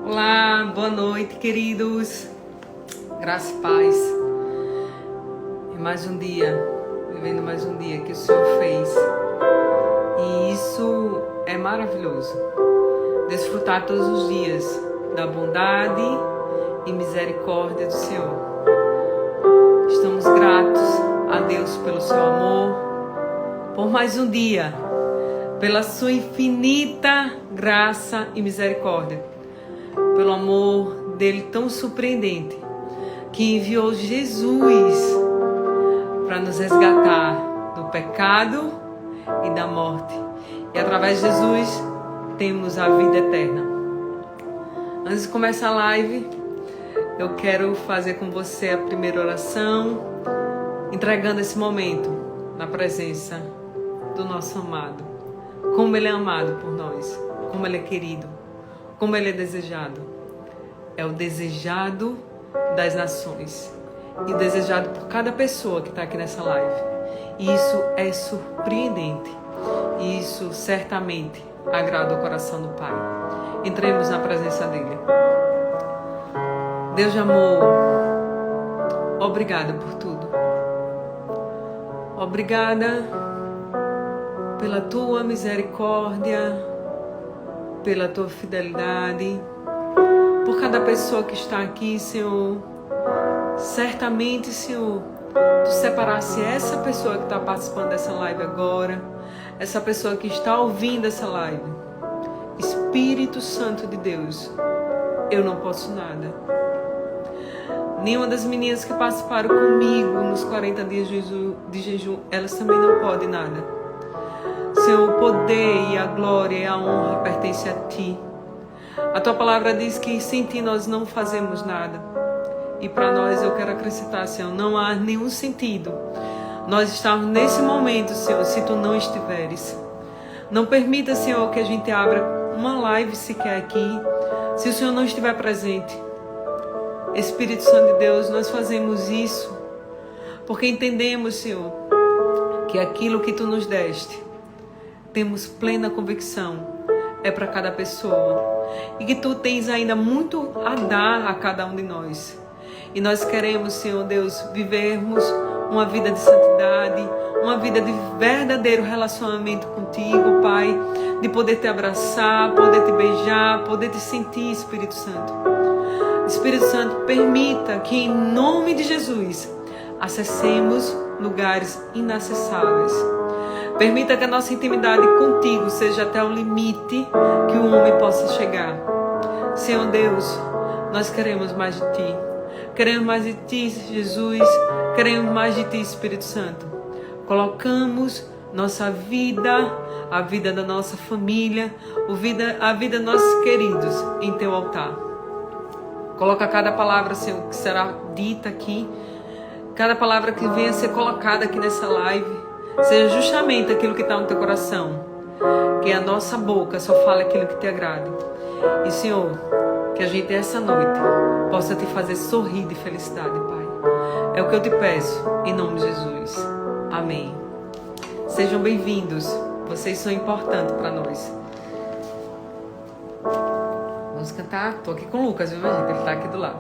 Olá, boa noite, queridos. Graça e paz. É mais um dia, vivendo mais um dia que o Senhor fez. E isso é maravilhoso. Desfrutar todos os dias da bondade e misericórdia do Senhor. Estamos gratos a Deus pelo seu amor, por mais um dia, pela sua infinita graça e misericórdia. Pelo amor dele tão surpreendente, que enviou Jesus para nos resgatar do pecado e da morte. E através de Jesus temos a vida eterna. Antes de começar a live, eu quero fazer com você a primeira oração, entregando esse momento na presença do nosso amado. Como ele é amado por nós, como ele é querido, como ele é desejado. É o desejado das nações e desejado por cada pessoa que está aqui nessa live. E isso é surpreendente. E isso certamente agrada o coração do Pai. Entremos na presença dele. Deus de amor, obrigada por tudo. Obrigada pela tua misericórdia, pela tua fidelidade, por cada pessoa que está aqui, Senhor. Certamente, Senhor, Tu separasse essa pessoa que está participando dessa live agora, essa pessoa que está ouvindo essa live. Espírito Santo de Deus, eu não posso nada. Nenhuma das meninas que participaram comigo nos 40 dias de jejum, elas também não podem nada. Senhor, o poder e a glória e a honra pertencem a Ti. A Tua palavra diz que sem Ti nós não fazemos nada. E para nós eu quero acrescentar, Senhor, não há nenhum sentido nós estarmos nesse momento, Senhor, se Tu não estiveres. Não permita, Senhor, que a gente abra uma live sequer aqui, se o Senhor não estiver presente. Espírito Santo de Deus, nós fazemos isso porque entendemos, Senhor, que aquilo que Tu nos deste, temos plena convicção, é para cada pessoa. E que Tu tens ainda muito a dar a cada um de nós. E nós queremos, Senhor Deus, vivermos uma vida de santidade, uma vida de verdadeiro relacionamento contigo, Pai. De poder Te abraçar, poder Te beijar, poder Te sentir, Espírito Santo. Espírito Santo, permita que em nome de Jesus acessemos lugares inacessáveis. Permita que a nossa intimidade contigo seja até o limite que o homem possa chegar. Senhor Deus, nós queremos mais de Ti. Queremos mais de Ti, Jesus. Queremos mais de Ti, Espírito Santo. Colocamos nossa vida, a vida da nossa família, a vida dos nossos queridos em Teu altar. Coloca cada palavra, Senhor, que será dita aqui, cada palavra que venha a ser colocada aqui nessa live, seja justamente aquilo que está no Teu coração. Que a nossa boca só fale aquilo que Te agrada. E, Senhor, que a gente essa noite possa Te fazer sorrir de felicidade, Pai. É o que eu Te peço, em nome de Jesus. Amém. Sejam bem-vindos. Vocês são importantes para nós. Vamos cantar? Estou aqui com o Lucas, viu, gente? Ele está aqui do lado.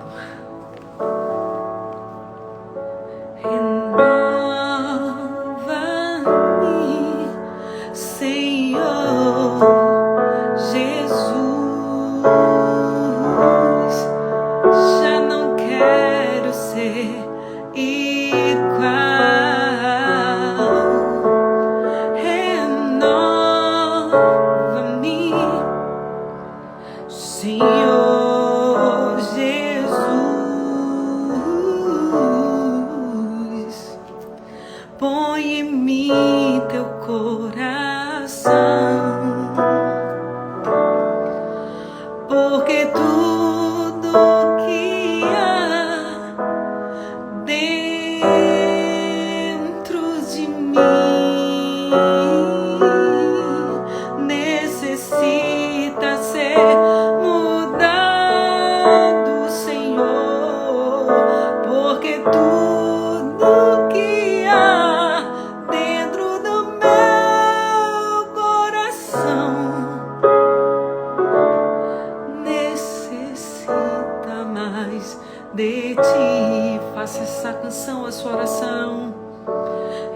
de ti. Faça essa canção a sua oração.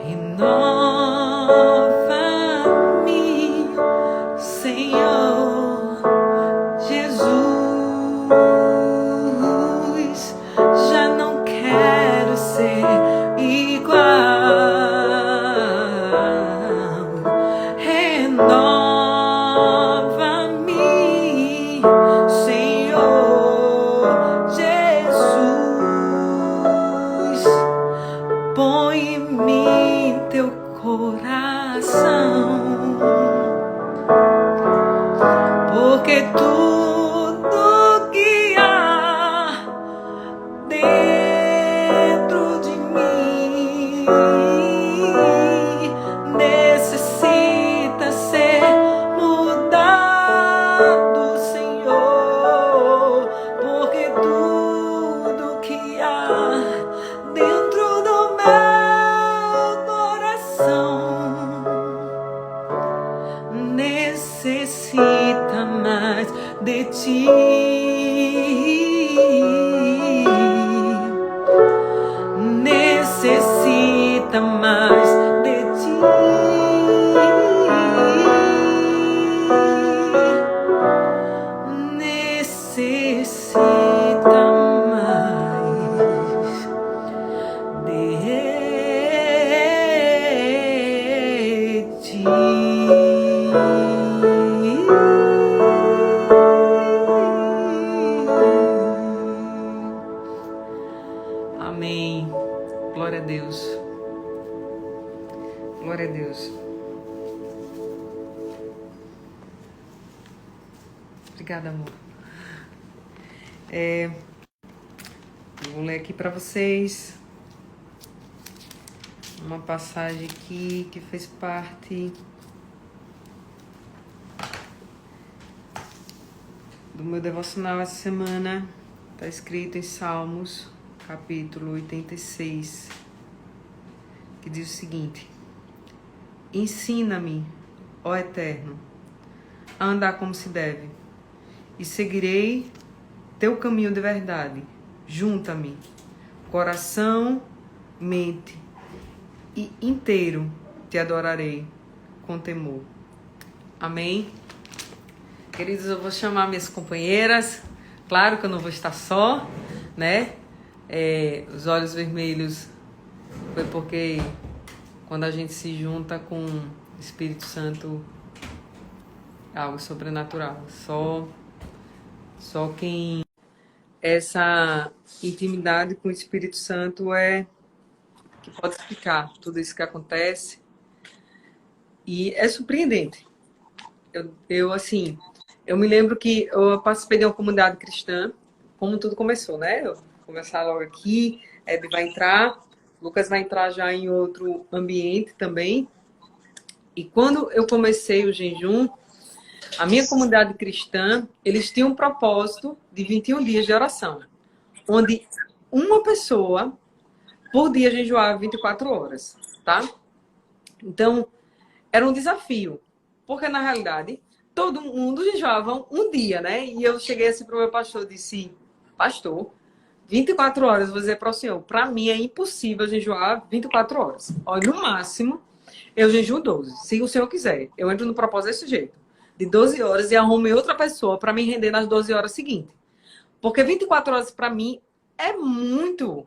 Renova-me, Senhor Jesus. Já não quero ser igual. Renova-me, Senhor Jesus. Põe em mim teu coração, porque tudo que há dentro de mim necessita ser mudado, Senhor, porque tudo que há dentro do meu coração necessita mais de ti. Necessita mais de ti. Necessita mais de ti. Amém. Glória a Deus. Glória a Deus. Obrigada, amor. Eu vou ler aqui para vocês uma passagem aqui que fez parte do meu devocional essa semana. Está escrito em Salmos, capítulo 86, que diz o seguinte: ensina-me, ó Eterno, a andar como se deve, e seguirei teu caminho de verdade. Junta-me, coração, mente, e inteiro te adorarei com temor. Amém? Queridos, eu vou chamar minhas companheiras. Claro que eu não vou estar só, né? Os olhos vermelhos foi porque quando a gente se junta com o Espírito Santo é algo sobrenatural. Só quem essa intimidade com o Espírito Santo que pode explicar tudo isso que acontece. E é surpreendente. Eu me lembro que eu participei de uma comunidade cristã, como tudo começou, né? Eu vou começar logo aqui, Hebe vai entrar, Lucas vai entrar já em outro ambiente também. E quando eu comecei o jejum, a minha comunidade cristã, eles tinham um propósito de 21 dias de oração, onde uma pessoa por dia jejuava 24 horas, tá? Então, era um desafio, porque na realidade todo mundo jejuava um dia, né? E eu cheguei assim para o meu pastor e disse: pastor, 24 horas, vou dizer para o senhor, para mim é impossível jejuar 24 horas. Olha, no máximo, eu jejuo 12, se o senhor quiser. Eu entro no propósito desse jeito, de 12 horas, e arrumo outra pessoa para me render nas 12 horas seguintes. Porque 24 horas para mim é muito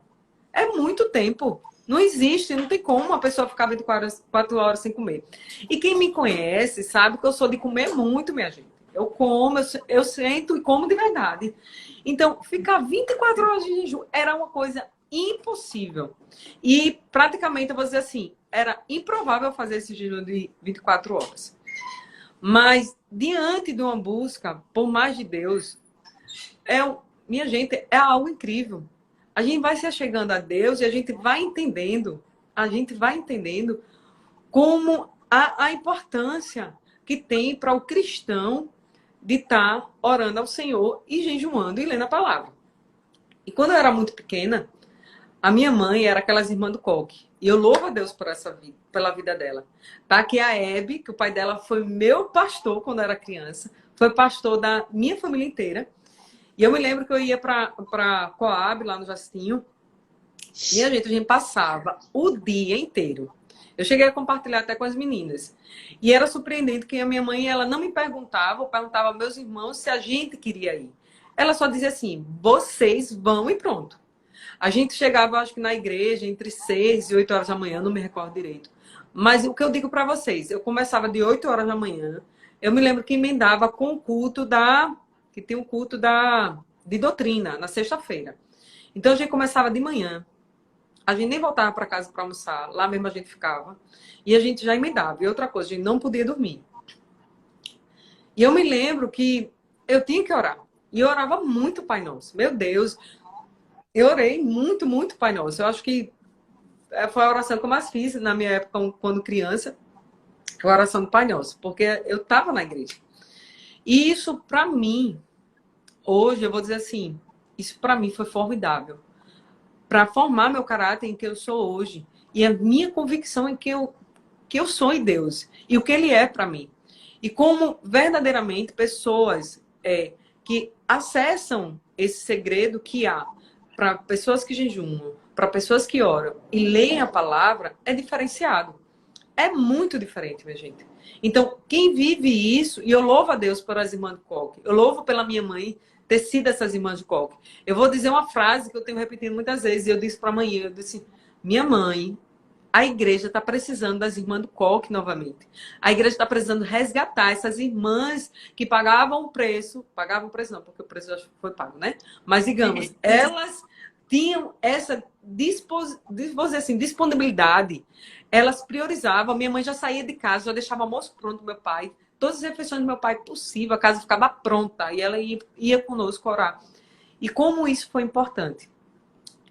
tempo. Não existe, não tem como uma pessoa ficar 24 horas sem comer. E quem me conhece sabe que eu sou de comer muito, minha gente. Eu como, eu sento e como de verdade. Então, ficar 24 horas de jejum era uma coisa impossível. E praticamente, eu vou dizer assim, era improvável fazer esse jejum de 24 horas. Mas, diante de uma busca por mais de Deus, minha gente, é algo incrível. A gente vai se achegando a Deus e a gente vai entendendo como a importância que tem para o cristão de estar orando ao Senhor e jejuando e lendo a palavra. E quando eu era muito pequena, a minha mãe era aquelas irmãs do coque. E eu louvo a Deus por pela vida dela. Tá? Que a Hebe, que o pai dela foi meu pastor quando eu era criança, foi pastor da minha família inteira. E eu me lembro que eu ia para Coab, lá no Jastinho, e a gente passava o dia inteiro. Eu cheguei a compartilhar até com as meninas. E era surpreendente que a minha mãe, ela não me perguntava, ou perguntava aos meus irmãos se a gente queria ir. Ela só dizia assim, vocês vão e pronto. A gente chegava, acho que na igreja, entre 6 e 8 horas da manhã, não me recordo direito. Mas o que eu digo para vocês, eu começava de 8 horas da manhã, eu me lembro que emendava com o culto que tem um culto de doutrina, na sexta-feira. Então a gente começava de manhã, a gente nem voltava para casa para almoçar, lá mesmo a gente ficava, e a gente já emendava. E outra coisa, a gente não podia dormir. E eu me lembro que eu tinha que orar. E eu orava muito Pai Nosso. Meu Deus, eu orei muito, muito Pai Nosso. Eu acho que foi a oração que eu mais fiz na minha época, quando criança, a oração do Pai Nosso, porque eu estava na igreja. E isso, para mim, hoje, eu vou dizer assim, isso para mim foi formidável. Para formar meu caráter em que eu sou hoje. E a minha convicção em que eu sou em Deus. E o que Ele é para mim. E como verdadeiramente pessoas que acessam esse segredo que há para pessoas que jejumam, para pessoas que oram e leem a palavra, é diferenciado. É muito diferente, minha gente. Então, quem vive isso, e eu louvo a Deus por as irmãs de Coque, eu louvo pela minha mãe ter sido essas irmãs de Coque. Eu vou dizer uma frase que eu tenho repetido muitas vezes, e eu disse para a mãe, eu disse, minha mãe, a igreja está precisando das irmãs do Coque novamente. A igreja está precisando resgatar essas irmãs que pagavam o preço não, porque o preço já foi pago, né? Mas, digamos, elas tinham essa disponibilidade, elas priorizavam. Minha mãe já saía de casa, já deixava o almoço pronto do meu pai, todas as refeições do meu pai possível, a casa ficava pronta e ela ia conosco orar. E como isso foi importante.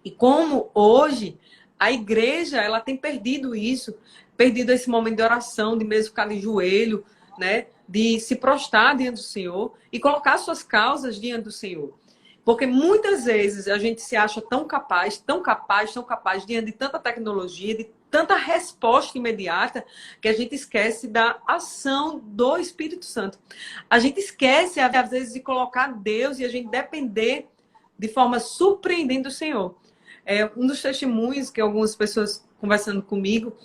E como hoje a igreja ela tem perdido isso, perdido esse momento de oração, de mesmo ficar de joelho, né? De se prostrar diante do Senhor e colocar suas causas diante do Senhor. Porque muitas vezes a gente se acha tão capaz, tão capaz, tão capaz, diante de tanta tecnologia, de tanta resposta imediata, que a gente esquece da ação do Espírito Santo. A gente esquece, às vezes, de colocar Deus e a gente depender de forma surpreendente do Senhor. Um dos testemunhos que algumas pessoas conversando comigo,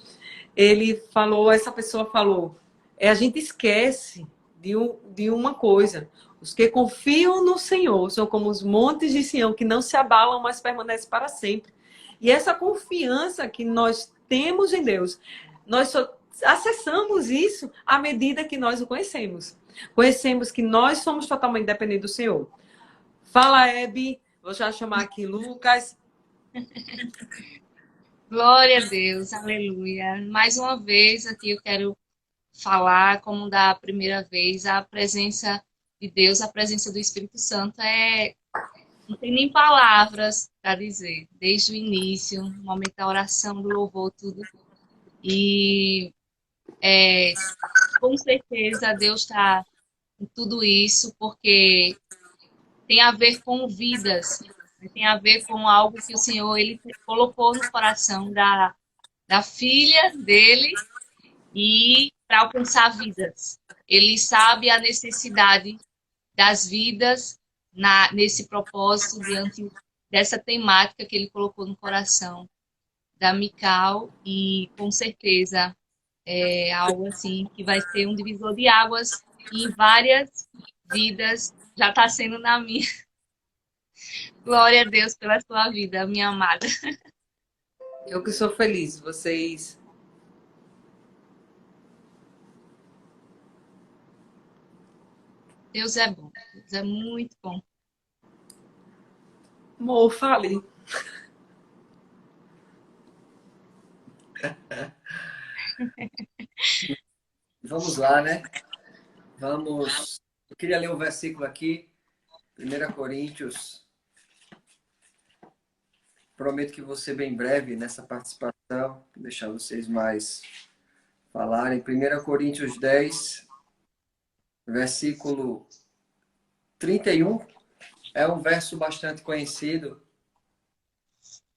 essa pessoa falou, a gente esquece de uma coisa. Os que confiam no Senhor são como os montes de Sião, que não se abalam, mas permanecem para sempre. E essa confiança que nós temos em Deus, nós só acessamos isso à medida que nós o conhecemos. Conhecemos que nós somos totalmente dependentes do Senhor. Fala, Hebe. Vou já chamar aqui Lucas. Glória a Deus, aleluia. Mais uma vez aqui eu quero falar como da primeira vez, a presença de Deus, a presença do Espírito Santo não tem nem palavras para dizer, desde o início, no momento da oração, do louvor, tudo. E com certeza Deus está em tudo isso, porque tem a ver com vidas, tem a ver com algo que o Senhor ele colocou no coração da filha dele e para alcançar vidas. Ele sabe a necessidade das vidas nesse propósito diante dessa temática que ele colocou no coração da Mical e com certeza é algo assim que vai ser um divisor de águas em várias vidas, já está sendo na minha. Glória a Deus pela sua vida, minha amada. Eu que sou feliz, vocês. Deus é bom, Deus é muito bom. Amor, fale. Vamos lá, né? Vamos. Eu queria ler um versículo aqui, 1 Coríntios. Prometo que vou ser bem breve nessa participação, deixar vocês mais falarem. 1 Coríntios 10, versículo 31. É um verso bastante conhecido.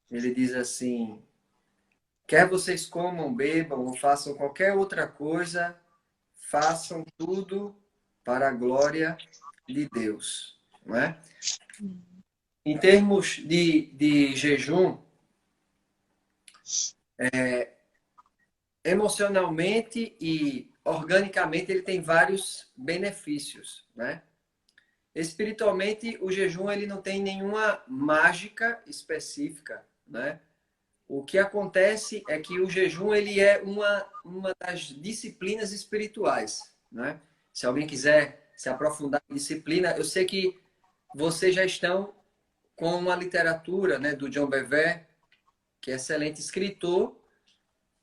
Ele diz assim: quer vocês comam, bebam ou façam qualquer outra coisa, façam tudo para a glória de Deus. não é? Em termos de jejum, emocionalmente e organicamente ele tem vários benefícios, né? Espiritualmente, o jejum ele não tem nenhuma mágica específica, né? O que acontece é que o jejum ele é uma das disciplinas espirituais, né? Se alguém quiser se aprofundar em disciplina, eu sei que vocês já estão com uma literatura, né, do John Bevere, que é excelente escritor,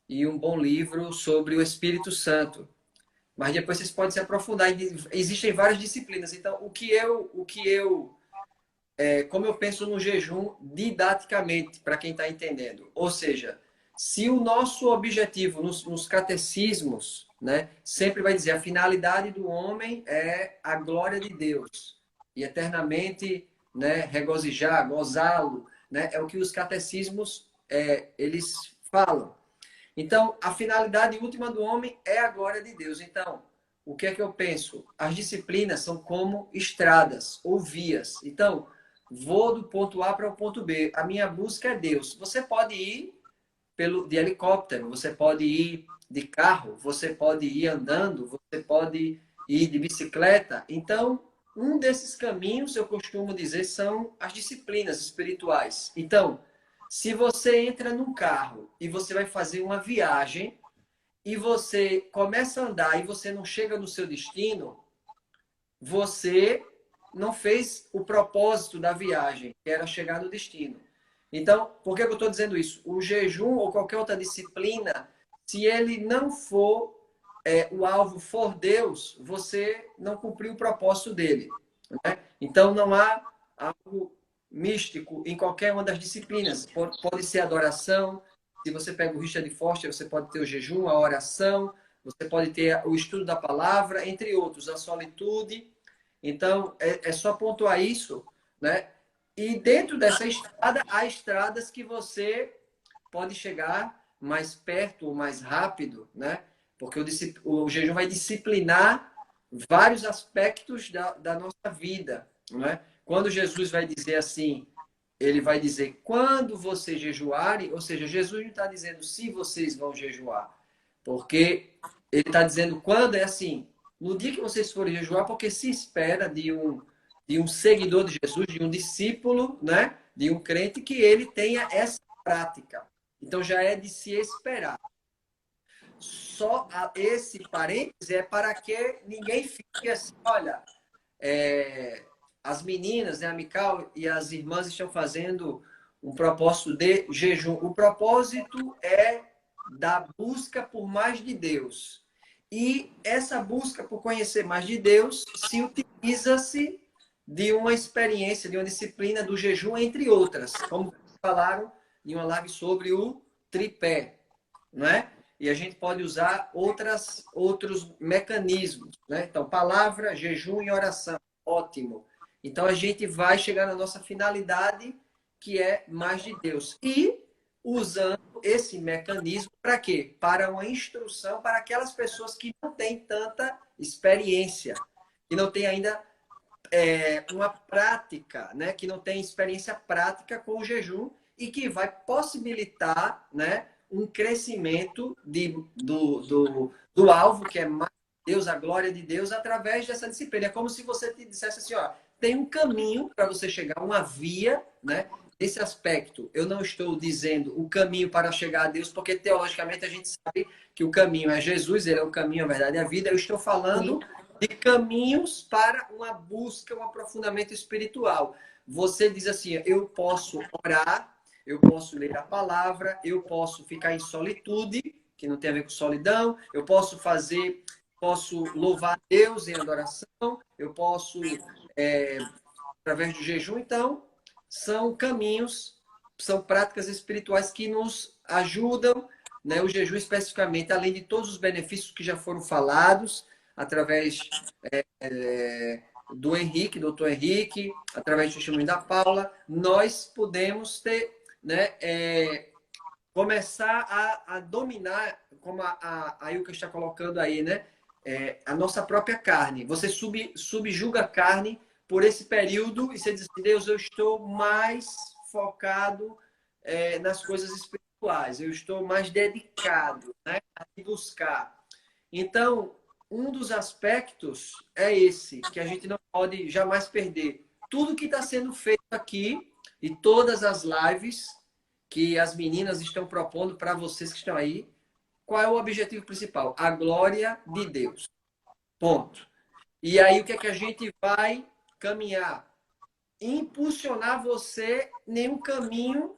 e um bom livro sobre o Espírito Santo. Mas depois vocês podem se aprofundar. Existem várias disciplinas. Então, como eu penso no jejum didaticamente, para quem está entendendo. Ou seja, se o nosso objetivo nos catecismos, né, sempre vai dizer a finalidade do homem é a glória de Deus e eternamente, né, regozijar, gozá-lo, né, é o que os catecismos eles falam. Então, a finalidade última do homem é a glória de Deus. Então, o que é que eu penso? As disciplinas são como estradas ou vias. Então, vou do ponto A para o ponto B. A minha busca é Deus. Você pode ir de helicóptero, você pode ir de carro, você pode ir andando, você pode ir de bicicleta. Então, um desses caminhos, eu costumo dizer, são as disciplinas espirituais. Então, se você entra num carro e você vai fazer uma viagem e você começa a andar e você não chega no seu destino, você não fez o propósito da viagem, que era chegar no destino. Então, por que eu estou dizendo isso? O jejum ou qualquer outra disciplina, se ele não for, o alvo for Deus, você não cumpriu o propósito dele. Né? Então, não há algo místico em qualquer uma das disciplinas. Pode ser adoração. Se você pega o Richard Foster, você pode ter o jejum, a oração, você pode ter o estudo da palavra, entre outros, a solitude. Então, é só pontuar isso, né? E dentro dessa estrada, há estradas que você pode chegar mais perto ou mais rápido, né? Porque o jejum vai disciplinar vários aspectos da nossa vida, né? Quando Jesus vai dizer assim, ele vai dizer, quando vocês jejuarem, ou seja, Jesus não está dizendo se vocês vão jejuar, porque ele está dizendo quando é assim, no dia que vocês forem jejuar, porque se espera de um seguidor de Jesus, de um discípulo, né? De um crente, que ele tenha essa prática. Então já é de se esperar. Só esse parênteses é para que ninguém fique assim, olha, as meninas, né, a Mical e as irmãs estão fazendo um propósito de jejum. O propósito é da busca por mais de Deus. E essa busca por conhecer mais de Deus se utiliza-se de uma experiência, de uma disciplina do jejum, entre outras, como falaram em uma live sobre o tripé, não é? E a gente pode usar outros mecanismos, né? Então, palavra, jejum e oração, ótimo. Então, a gente vai chegar na nossa finalidade, que é mais de Deus. E usando esse mecanismo para quê? Para uma instrução para aquelas pessoas que não têm tanta experiência, que não têm ainda uma prática, né? Que não tem experiência prática com o jejum e que vai possibilitar, né, um crescimento do alvo, que é mais Deus, a glória de Deus, através dessa disciplina. É como se você te dissesse assim, ó, tem um caminho para você chegar, uma via, né? Nesse aspecto, eu não estou dizendo o caminho para chegar a Deus, porque teologicamente a gente sabe que o caminho é Jesus, ele é o caminho, a verdade e a vida. Eu estou falando de caminhos para uma busca, um aprofundamento espiritual. Você diz assim, eu posso orar, eu posso ler a palavra, eu posso ficar em solitude, que não tem a ver com solidão, eu posso louvar Deus em adoração, eu posso, através do jejum. Então, são caminhos, são práticas espirituais que nos ajudam, né? O jejum especificamente, além de todos os benefícios que já foram falados, através do Henrique, doutor Henrique, através do testemunho da Paula, nós podemos ter, né, começar a dominar, como a Ilka está colocando aí, né, a nossa própria carne. Você subjuga a carne por esse período e você diz assim, Deus, eu estou mais focado nas coisas espirituais, eu estou mais dedicado, né, a buscar. Então, um dos aspectos é esse, que a gente não pode jamais perder. Tudo que está sendo feito aqui e todas as lives que as meninas estão propondo para vocês que estão aí, qual é o objetivo principal? A glória de Deus. Ponto. E aí, o que é que a gente vai caminhar? Impulsionar você em um caminho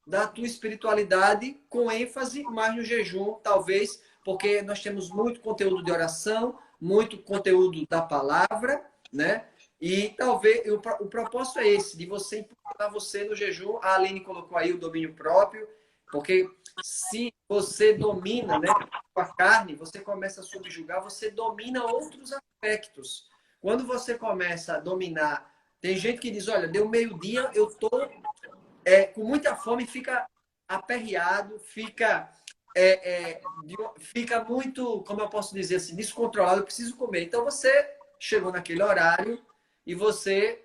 da tua espiritualidade com ênfase mais no jejum, talvez, porque nós temos muito conteúdo de oração, muito conteúdo da palavra, né? E talvez o propósito é esse, de você impulsionar você no jejum. A Aline colocou aí o domínio próprio, porque se você domina, né, a carne, você começa a subjugar, você domina outros aspectos. Quando você começa a dominar, tem gente que diz, olha, deu meio-dia, eu tô com muita fome, fica aperreado, fica muito, como eu posso dizer assim, descontrolado, eu preciso comer. Então você chegou naquele horário e você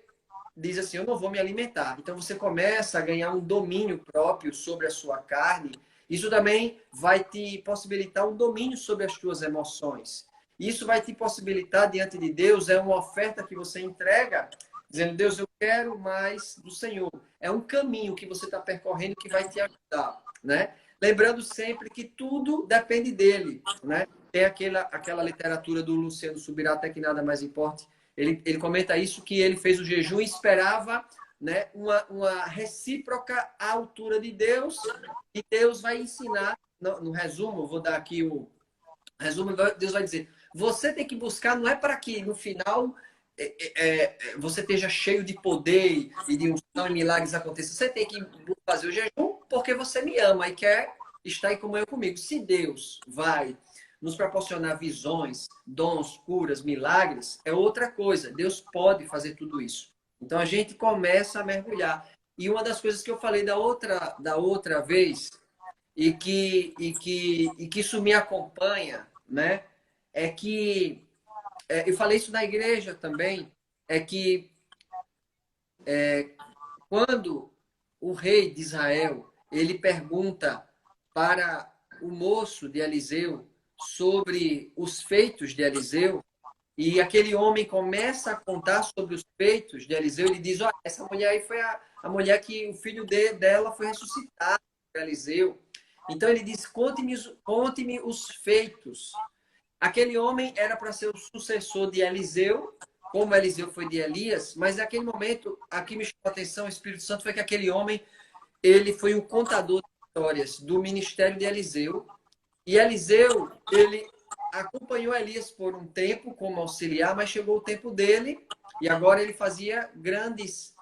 diz assim, eu não vou me alimentar. Então você começa a ganhar um domínio próprio sobre a sua carne. Isso também vai te possibilitar um domínio sobre as suas emoções. Isso vai te possibilitar diante de Deus, é uma oferta que você entrega, dizendo, Deus, eu quero mais do Senhor. É um caminho que você está percorrendo que vai te ajudar, né? Lembrando sempre que tudo depende dele, né? Tem aquela literatura do Luciano Subirá, até que nada mais importe. Ele comenta isso, que ele fez o jejum e esperava, né, uma recíproca à altura de Deus, e Deus vai ensinar, no resumo, eu vou dar aqui o resumo, Deus vai dizer, você tem que buscar, não é para que no final você esteja cheio de poder e de unção e milagres aconteçam. Você tem que fazer o jejum porque você me ama e quer estar em comunhão comigo. Se Deus vai nos proporcionar visões, dons, curas, milagres, é outra coisa. Deus pode fazer tudo isso. Então a gente começa a mergulhar. E uma das coisas que eu falei da outra vez e que isso me acompanha, né, é que eu falei isso na igreja também, é que quando o rei de Israel ele pergunta para o moço de Eliseu sobre os feitos de Eliseu, e aquele homem começa a contar sobre os feitos de Eliseu, ele diz, olha, essa mulher aí foi a mulher que o filho dela foi ressuscitado por Eliseu. Então ele diz, conte-me os feitos. Aquele homem era para ser o sucessor de Eliseu, como Eliseu foi de Elias, mas naquele momento, aqui me chamou a atenção, o Espírito Santo, foi que aquele homem, ele foi o contador de histórias do ministério de Eliseu, e Eliseu, ele acompanhou Elias por um tempo como auxiliar, mas chegou o tempo dele, e agora ele fazia grandes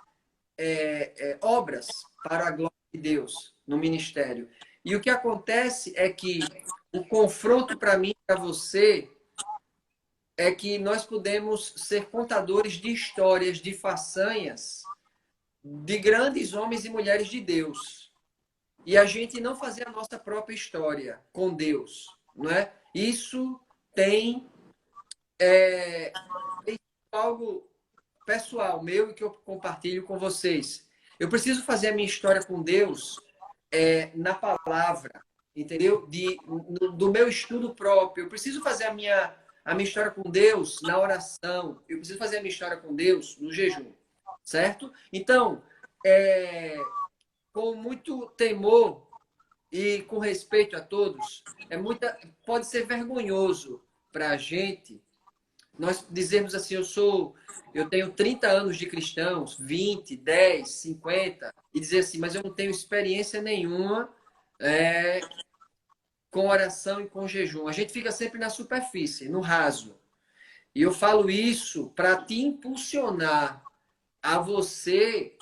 obras para a glória de Deus no ministério. E o que acontece é que o confronto para mim, para você, é que nós podemos ser contadores de histórias, de façanhas, de grandes homens e mulheres de Deus. E a gente não fazer a nossa própria história com Deus, não é? Isso tem algo pessoal meu e que eu compartilho com vocês. Eu preciso fazer a minha história com Deus na palavra, entendeu? Do meu estudo próprio. Eu preciso fazer a minha história com Deus na oração. Eu preciso fazer a minha história com Deus no jejum, certo? Então, com muito temor e com respeito a todos, pode ser vergonhoso para a gente nós dizemos assim, eu tenho 30 anos de cristãos, 20, 10, 50, e dizer assim, mas eu não tenho experiência nenhuma com oração e com jejum. A gente fica sempre na superfície, no raso. E eu falo isso para te impulsionar a você.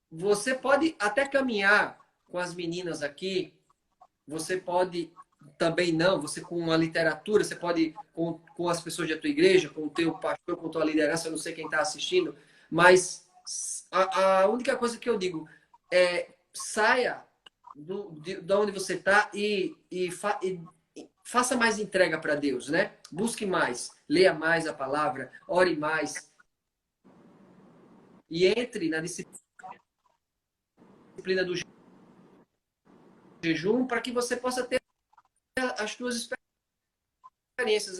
Você pode até caminhar com as meninas aqui, você pode também não, você com a literatura, você pode com as pessoas da tua igreja, com o teu pastor, com a tua liderança, eu não sei quem está assistindo, mas a única coisa que eu digo é saia de onde você está e faça mais entrega para Deus, né? Busque mais, leia mais a palavra, ore mais. e entre na disciplina do jejum para que você possa ter as suas experiências,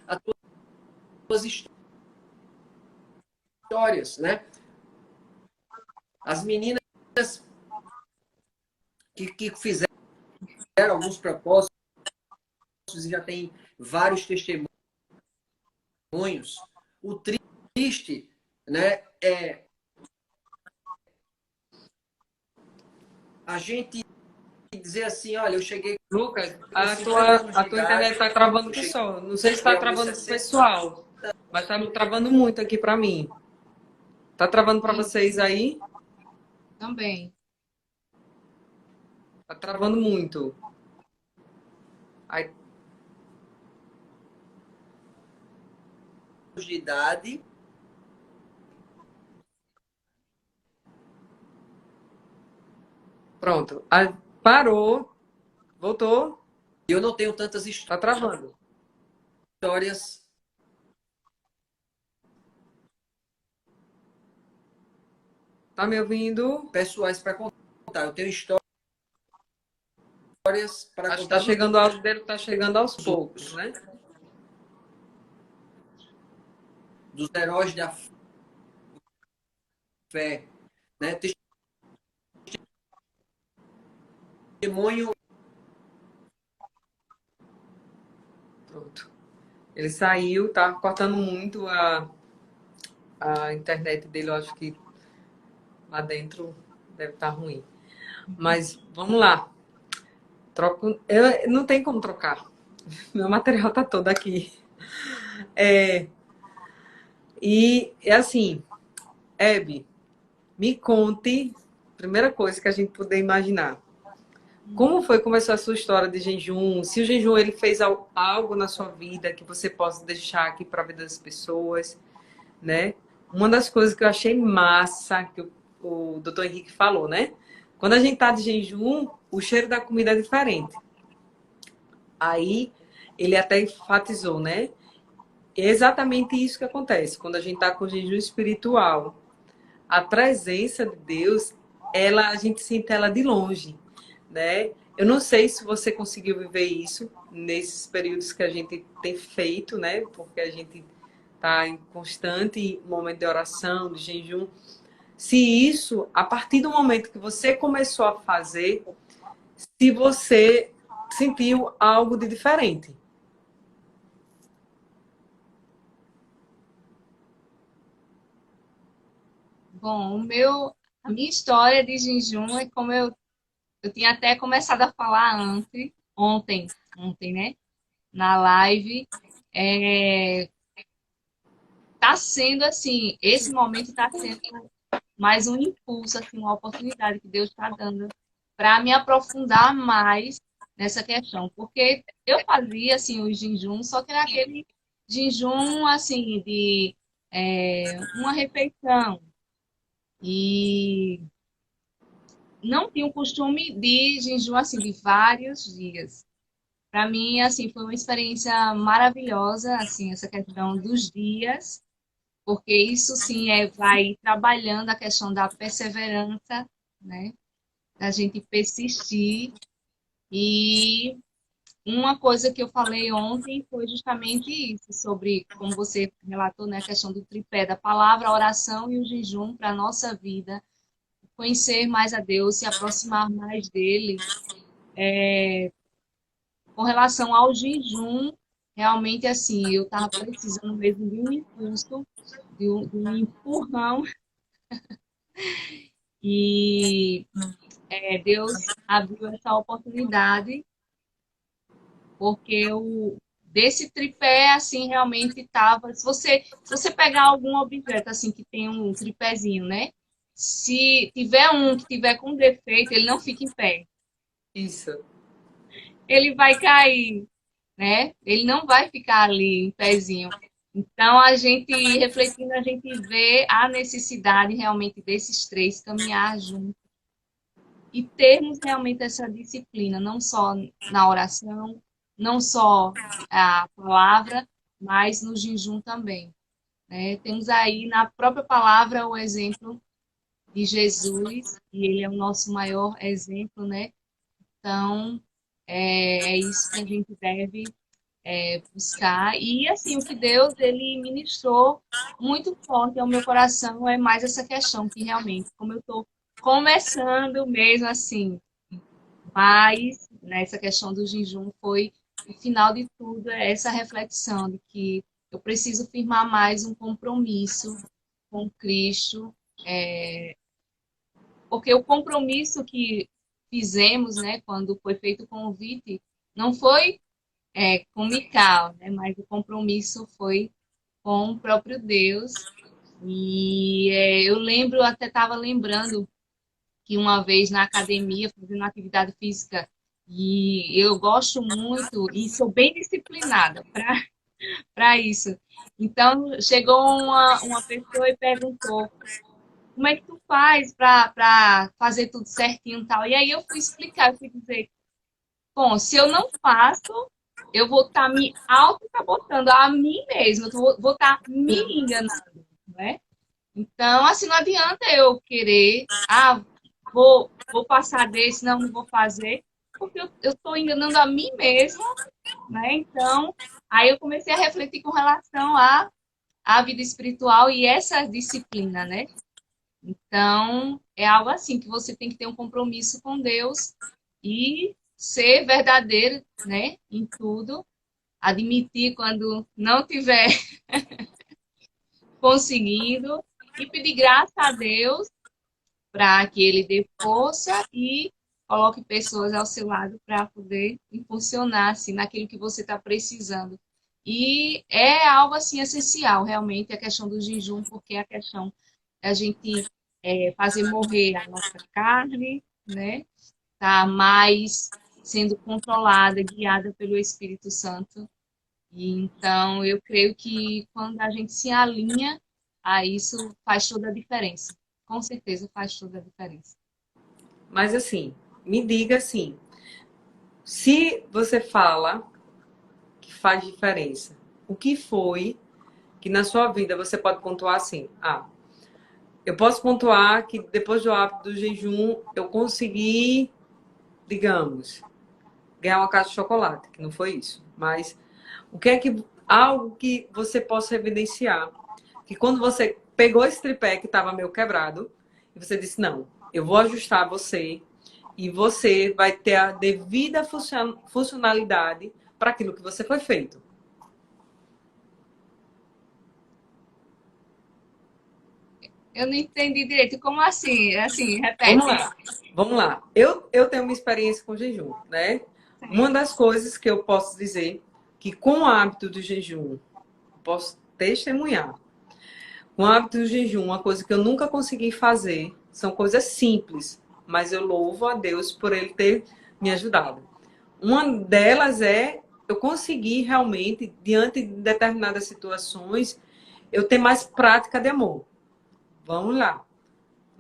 as suas histórias, né? As meninas que fizeram alguns propósitos e já tem vários testemunhos. O triste, né, é a gente dizer assim, olha, eu cheguei Lucas, com a 50 tua, anos de a tua internet idade, está travando eu pro cheguei sol. Não sei se está aos meus travando pro 60, pessoal, mas está travando muito aqui para mim. Tá travando para Sim, vocês aí? também. Tá travando muito. Aí, de idade, pronto. Aí, parou, voltou, e eu não tenho tantas tá travando. histórias Tá me ouvindo? pessoais para contar. Eu tenho histórias para Acho que contar tá chegando o áudio dele, tá chegando aos dos poucos, outros, né? dos heróis da fé, né? Testemunho Pronto. Ele saiu, tá cortando muito a internet dele, eu acho que lá dentro deve estar ruim. Mas vamos lá. Troco. Não tem como trocar. Meu material tá todo aqui. É, e é assim, Hebe, me conte, primeira coisa que a gente puder imaginar. Como foi que começou a sua história de jejum? Se o jejum ele fez algo na sua vida que você possa deixar aqui para a vida das pessoas, né? Uma das coisas que eu achei massa, que o doutor Henrique falou, né? Quando a gente tá de jejum, o cheiro da comida é diferente. Aí ele até enfatizou, né? É exatamente isso que acontece quando a gente está com jejum espiritual. A presença de Deus, a gente sente ela de longe, né? Eu não sei se você conseguiu viver isso nesses períodos que a gente tem feito, né? Porque a gente está em constante momento de oração, de jejum. Se isso, a partir do momento que você começou a fazer, se você sentiu algo de diferente. Bom, a minha história de jejum é como eu tinha até começado a falar ontem, né? Na live. É, tá sendo assim, esse momento está sendo mais um impulso, assim, uma oportunidade que Deus está dando para me aprofundar mais nessa questão. Porque eu fazia, assim, o jejum, só que era aquele jejum, assim, de uma refeição. E não tinha o costume de jejum, assim, de vários dias. Para mim, assim, foi uma experiência maravilhosa, assim, essa questão dos dias, porque isso sim vai trabalhando a questão da perseverança, né? Da gente persistir. E uma coisa que eu falei ontem foi justamente isso, sobre, como você relatou, né, a questão do tripé da palavra, a oração e o jejum para a nossa vida, conhecer mais a Deus, se aproximar mais dele. Com relação ao jejum, realmente assim, eu estava precisando mesmo de um impulso, de um empurrão, e Deus abriu essa oportunidade, porque desse tripé, assim, realmente estava. Se você pegar algum objeto, assim, que tem um tripézinho, né? Se tiver um que tiver com defeito, ele não fica em pé. Isso. Ele vai cair, né? Ele não vai ficar ali em pezinho. Então, a gente refletindo, a gente vê a necessidade realmente desses três caminhar juntos e termos realmente essa disciplina, não só na oração, não só a palavra, mas no jejum também. né? Temos aí na própria palavra o exemplo de Jesus, e ele é o nosso maior exemplo, né? Então, é isso que a gente deve buscar. E, assim, o que Deus, ele ministrou muito forte ao meu coração é mais essa questão, que realmente, como eu estou começando mesmo, assim, mas nessa questão do jejum foi, o final de tudo, é essa reflexão de que eu preciso firmar mais um compromisso com Cristo, porque o compromisso que fizemos, né, quando foi feito o convite, não foi com Mical, né, mas o compromisso foi com o próprio Deus. E eu lembro, até estava lembrando que uma vez na academia, fazendo atividade física, e eu gosto muito e sou bem disciplinada para isso. Então, chegou uma pessoa e perguntou: como é que tu faz para fazer tudo certinho e tal? E aí eu fui explicar, eu fui dizer: bom, se eu não faço, eu vou estar me auto-sabotando a mim mesma, eu vou estar me enganando, né? Então, assim, não adianta eu querer, vou passar desse, não vou fazer, porque eu estou enganando a mim mesma, né? Então, aí eu comecei a refletir com relação à vida espiritual e essa disciplina, né? Então, é algo assim, que você tem que ter um compromisso com Deus e ser verdadeiro, né, em tudo, admitir quando não tiver conseguindo e pedir graça a Deus para que Ele dê força e coloque pessoas ao seu lado para poder impulsionar assim, naquilo que você está precisando. E é algo assim essencial, realmente, a questão do jejum, porque é a questão da gente fazer morrer a nossa carne, né? Tá mais sendo controlada, guiada pelo Espírito Santo. E então eu creio que quando a gente se alinha a isso, faz toda a diferença. Com certeza faz toda a diferença. Mas assim, me diga assim, se você fala que faz diferença, o que foi que na sua vida você pode pontuar assim? Ah, eu posso pontuar que depois do hábito do jejum eu consegui, digamos, ganhar uma caixa de chocolate, que não foi isso. Mas o que é que algo que você possa evidenciar? Que quando você pegou esse tripé que estava meio quebrado, e você disse, não, eu vou ajustar você e você vai ter a devida funcionalidade para aquilo que você foi feito. Eu não entendi direito. Como assim? Assim, Vamos repete. lá, vamos lá. Eu tenho uma experiência com jejum, né? Uma das coisas que eu posso dizer que com o hábito do jejum, posso testemunhar, com o hábito do jejum, uma coisa que eu nunca consegui fazer, são coisas simples, mas eu louvo a Deus por Ele ter me ajudado. Uma delas é eu conseguir realmente, diante de determinadas situações, eu ter mais prática de amor. Vamos lá.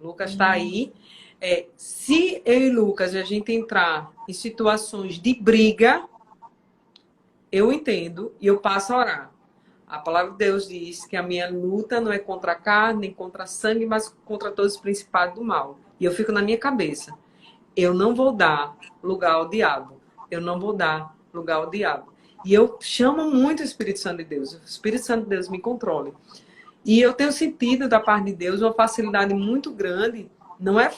Lucas está aí. Se eu e Lucas a gente entrar em situações de briga, eu entendo e eu passo a orar. A palavra de Deus diz que a minha luta não é contra a carne, nem contra a sangue, mas contra todos os principados do mal. E eu fico na minha cabeça. Eu não vou dar lugar ao diabo. Eu não vou dar lugar ao diabo. E eu chamo muito o Espírito Santo de Deus. O Espírito Santo de Deus me controle. E eu tenho sentido da parte de Deus uma facilidade muito grande. Não é,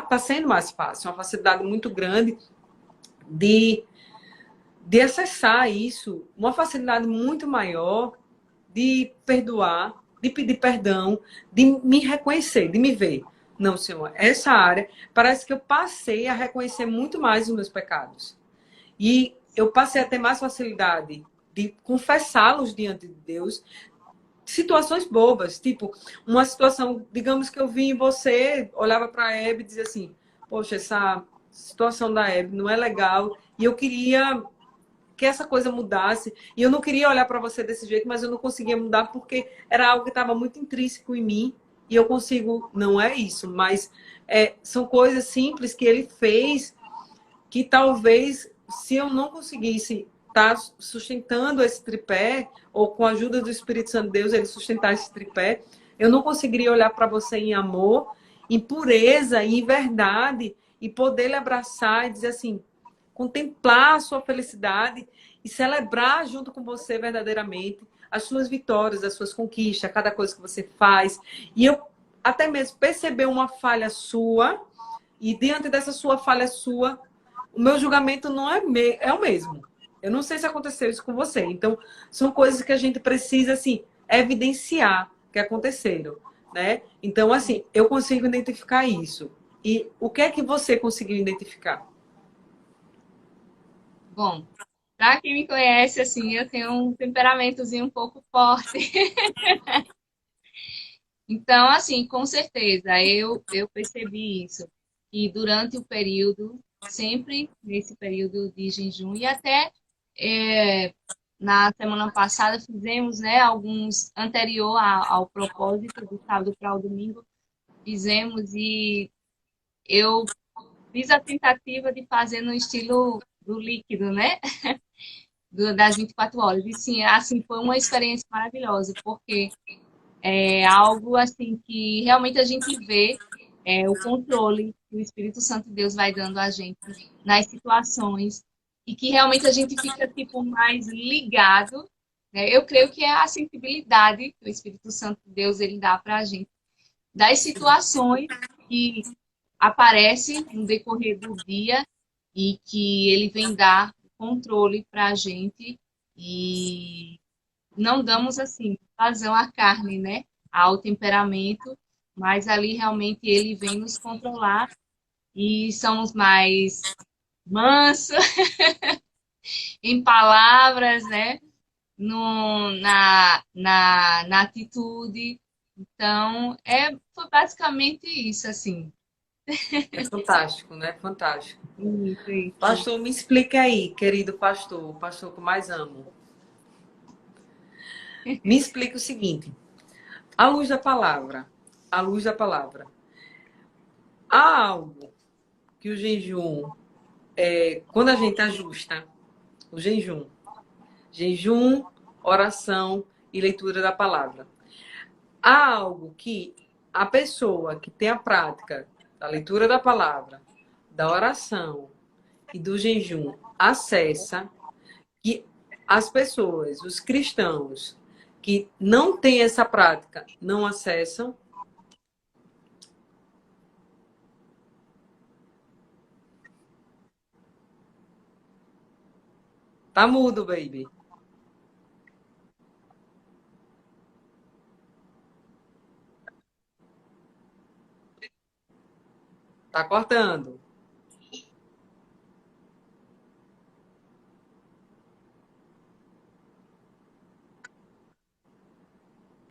tá sendo mais fácil. Uma facilidade muito grande de acessar isso, uma facilidade muito maior de perdoar, de pedir perdão, de me reconhecer, de me ver. Não, Senhor, essa área, parece que eu passei a reconhecer muito mais os meus pecados. E eu passei a ter mais facilidade de confessá-los diante de Deus. Situações bobas, tipo, uma situação, digamos que eu vi em você, olhava para a Hebe e dizia assim, poxa, essa situação da Hebe não é legal, e eu queria que essa coisa mudasse. E eu não queria olhar para você desse jeito, mas eu não conseguia mudar porque era algo que estava muito intrínseco em mim. E eu consigo, não é isso, mas são coisas simples que ele fez que talvez, se eu não conseguisse estar sustentando esse tripé, ou com a ajuda do Espírito Santo de Deus, ele sustentar esse tripé, eu não conseguiria olhar para você em amor, em pureza, em verdade, e poder lhe abraçar e dizer assim, contemplar a sua felicidade e celebrar junto com você verdadeiramente as suas vitórias, as suas conquistas, cada coisa que você faz. E eu até mesmo perceber uma falha sua, e diante dessa sua falha sua, o meu julgamento não é o mesmo. Eu não sei se aconteceu isso com você. Então, são coisas que a gente precisa, assim, evidenciar que aconteceram, né? Então, assim, eu consigo identificar isso. E o que é que você conseguiu identificar? Bom, para quem me conhece, assim, eu tenho um temperamentozinho um pouco forte. Então, assim, com certeza, eu percebi isso. E durante o período, sempre nesse período de jejum, e até é, na semana passada fizemos, né, alguns anterior ao propósito do sábado para o domingo, fizemos e eu fiz a tentativa de fazer no estilo do líquido, né, das 24 horas. E sim, assim, foi uma experiência maravilhosa, porque é algo assim que realmente a gente vê o controle que o Espírito Santo de Deus vai dando a gente nas situações e que realmente a gente fica tipo mais ligado, né? Eu creio que é a sensibilidade que o Espírito Santo de Deus ele dá para a gente das situações que aparecem no decorrer do dia e que ele vem dar controle para a gente e não damos assim vazão à carne, né? Ao temperamento, mas ali realmente ele vem nos controlar e somos mais mansos em palavras, né? No, na atitude. Então, foi basicamente isso, assim. É fantástico, né? Fantástico. Isso. Pastor, me explica aí, querido pastor, o pastor que eu mais amo. Me explica o seguinte, à luz da palavra, à luz da palavra, há algo que o jejum, quando a gente ajusta o jejum, oração e leitura da palavra, há algo que a pessoa que tem a prática da leitura da palavra, da oração e do jejum acessa, que as pessoas, os cristãos que não têm essa prática, não acessam. Tá mudo, baby. Tá cortando.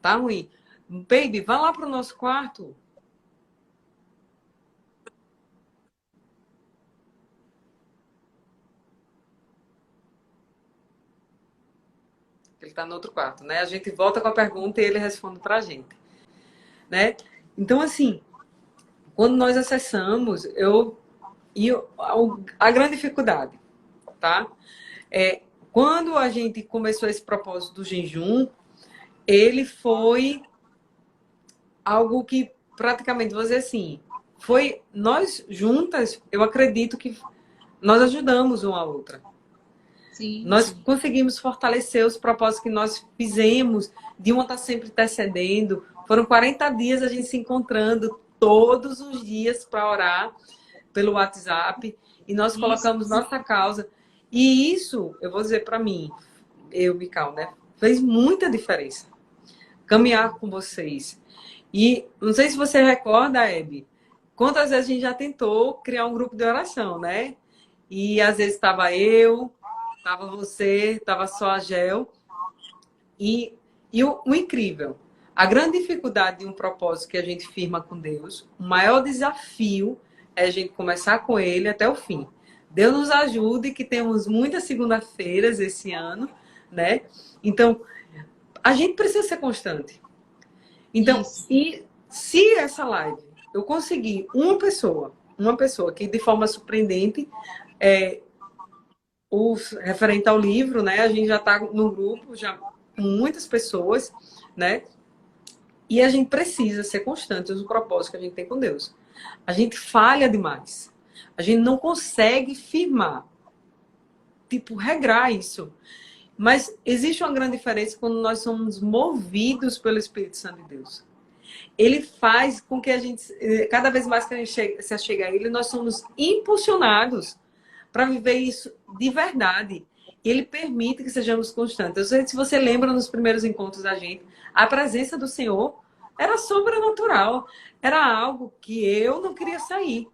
Tá ruim. Baby, vá lá pro nosso quarto. Ele tá no outro quarto, né? A gente volta com a pergunta e ele responde pra gente, né? Então, assim, quando nós acessamos, a grande dificuldade, tá? Quando a gente começou esse propósito do jejum, ele foi algo que praticamente, vou dizer assim, foi nós juntas, eu acredito que nós ajudamos uma a outra. Sim, Nós sim. conseguimos fortalecer os propósitos que nós fizemos, de uma estar sempre intercedendo. Foram 40 dias a gente se encontrando todos os dias para orar pelo WhatsApp e nós Isso. colocamos nossa causa. E isso, eu vou dizer para mim, eu, Mical, né? Fez muita diferença. Caminhar com vocês. E não sei se você recorda, Hebe, quantas vezes a gente já tentou criar um grupo de oração, né? E às vezes estava eu, estava você, estava só a Gel. E o incrível, a grande dificuldade de um propósito que a gente firma com Deus, o maior desafio é a gente começar com Ele até o fim. Deus nos ajude, que temos muitas segunda-feiras esse ano, né? Então, a gente precisa ser constante. Então, Isso. e se essa live eu conseguir uma pessoa que de forma surpreendente referente ao livro, né? A gente já está no grupo, já com muitas pessoas, né? E a gente precisa ser constante no propósito que a gente tem com Deus. A gente falha demais. A gente não consegue firmar, tipo, regrar isso. Mas existe uma grande diferença quando nós somos movidos pelo Espírito Santo de Deus. Ele faz com que a gente, cada vez mais que a gente se achega a ele, nós somos impulsionados para viver isso de verdade. Ele permite que sejamos constantes. Eu sei se você lembra nos primeiros encontros da gente, a presença do Senhor era sobrenatural. Era algo que eu não queria sair.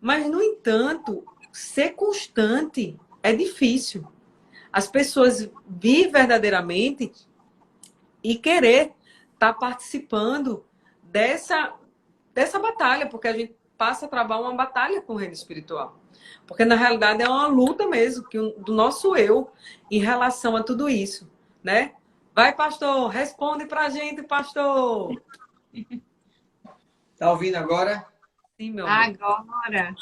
Mas, no entanto, ser constante é difícil. As pessoas vir verdadeiramente e querer estar participando dessa batalha, porque a gente passa a travar uma batalha com o reino espiritual. Porque, na realidade, é uma luta mesmo do nosso eu em relação a tudo isso, né? Vai, pastor, responde pra gente, pastor. Tá ouvindo agora? Sim, meu amor. Agora.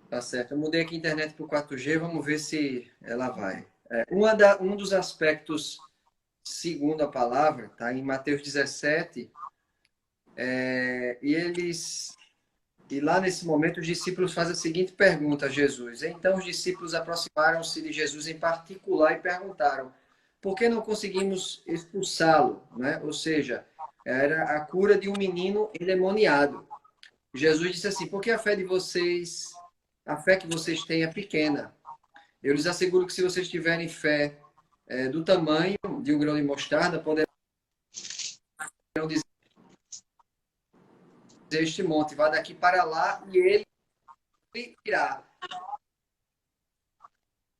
Tá certo. Eu mudei aqui a internet para o 4G, vamos ver se ela vai. Um dos aspectos, segundo a palavra, tá em Mateus 17, e lá nesse momento os discípulos fazem a seguinte pergunta a Jesus. Então os discípulos aproximaram-se de Jesus em particular e perguntaram: por que não conseguimos expulsá-lo? Né? Ou seja, era a cura de um menino endemoniado. Jesus disse assim: porque a fé que vocês têm é pequena. Eu lhes asseguro que se vocês tiverem fé do tamanho de um grão de mostarda, poderão dizer este monte, vá daqui para lá e ele irá.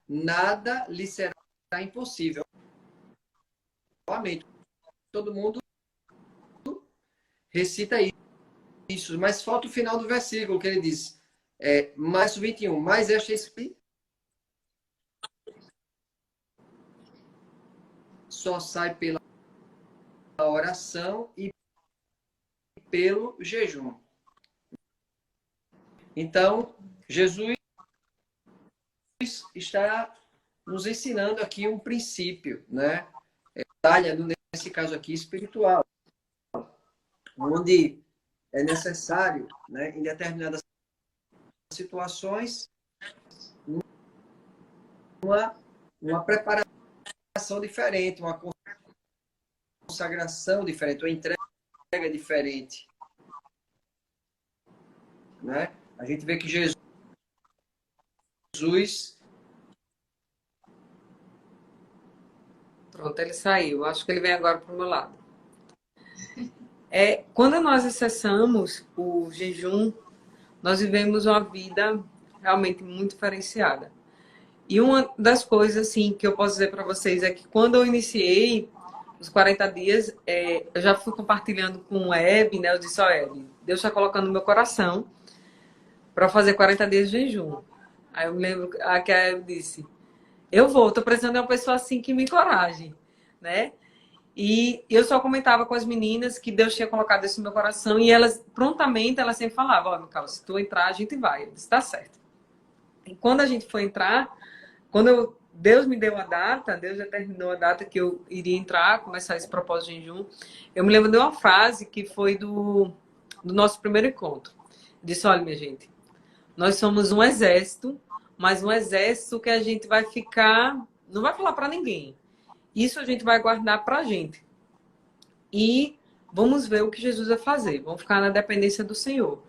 Nada lhe será impossível. Amém. Todo mundo recita isso, mas falta o final do versículo, que ele diz, mais 21, mas esta só sai pela oração e pelo jejum. Então, Jesus está nos ensinando aqui um princípio, né? Nesse caso aqui, espiritual, onde é necessário, né, em determinadas situações, uma preparação diferente, uma consagração diferente, uma entrega diferente. Né? A gente vê que Jesus Pronto, ele saiu. Acho que ele vem agora para o meu lado. Quando nós acessamos o jejum, nós vivemos uma vida realmente muito diferenciada. E uma das coisas assim, que eu posso dizer para vocês é que quando eu iniciei os 40 dias, eu já fui compartilhando com o Hebe, né? Eu disse, Hebe, Deus está colocando no meu coração para fazer 40 dias de jejum. Aí eu me lembro que a Hebe disse, estou precisando de uma pessoa assim que me encoraje, né? E eu só comentava com as meninas que Deus tinha colocado isso no meu coração e elas, prontamente, elas sempre falavam, Micael, se tu entrar, a gente vai. Eu disse, tá certo. E quando a gente foi entrar, Deus me deu a data, Deus determinou a data que eu iria entrar, começar esse propósito de jejum, eu me lembro de uma frase que foi do nosso primeiro encontro. Eu disse, olha, minha gente, nós somos um exército, mas um exército que a gente vai ficar, não vai falar para ninguém. Isso a gente vai guardar para a gente. E vamos ver o que Jesus vai fazer. Vamos ficar na dependência do Senhor.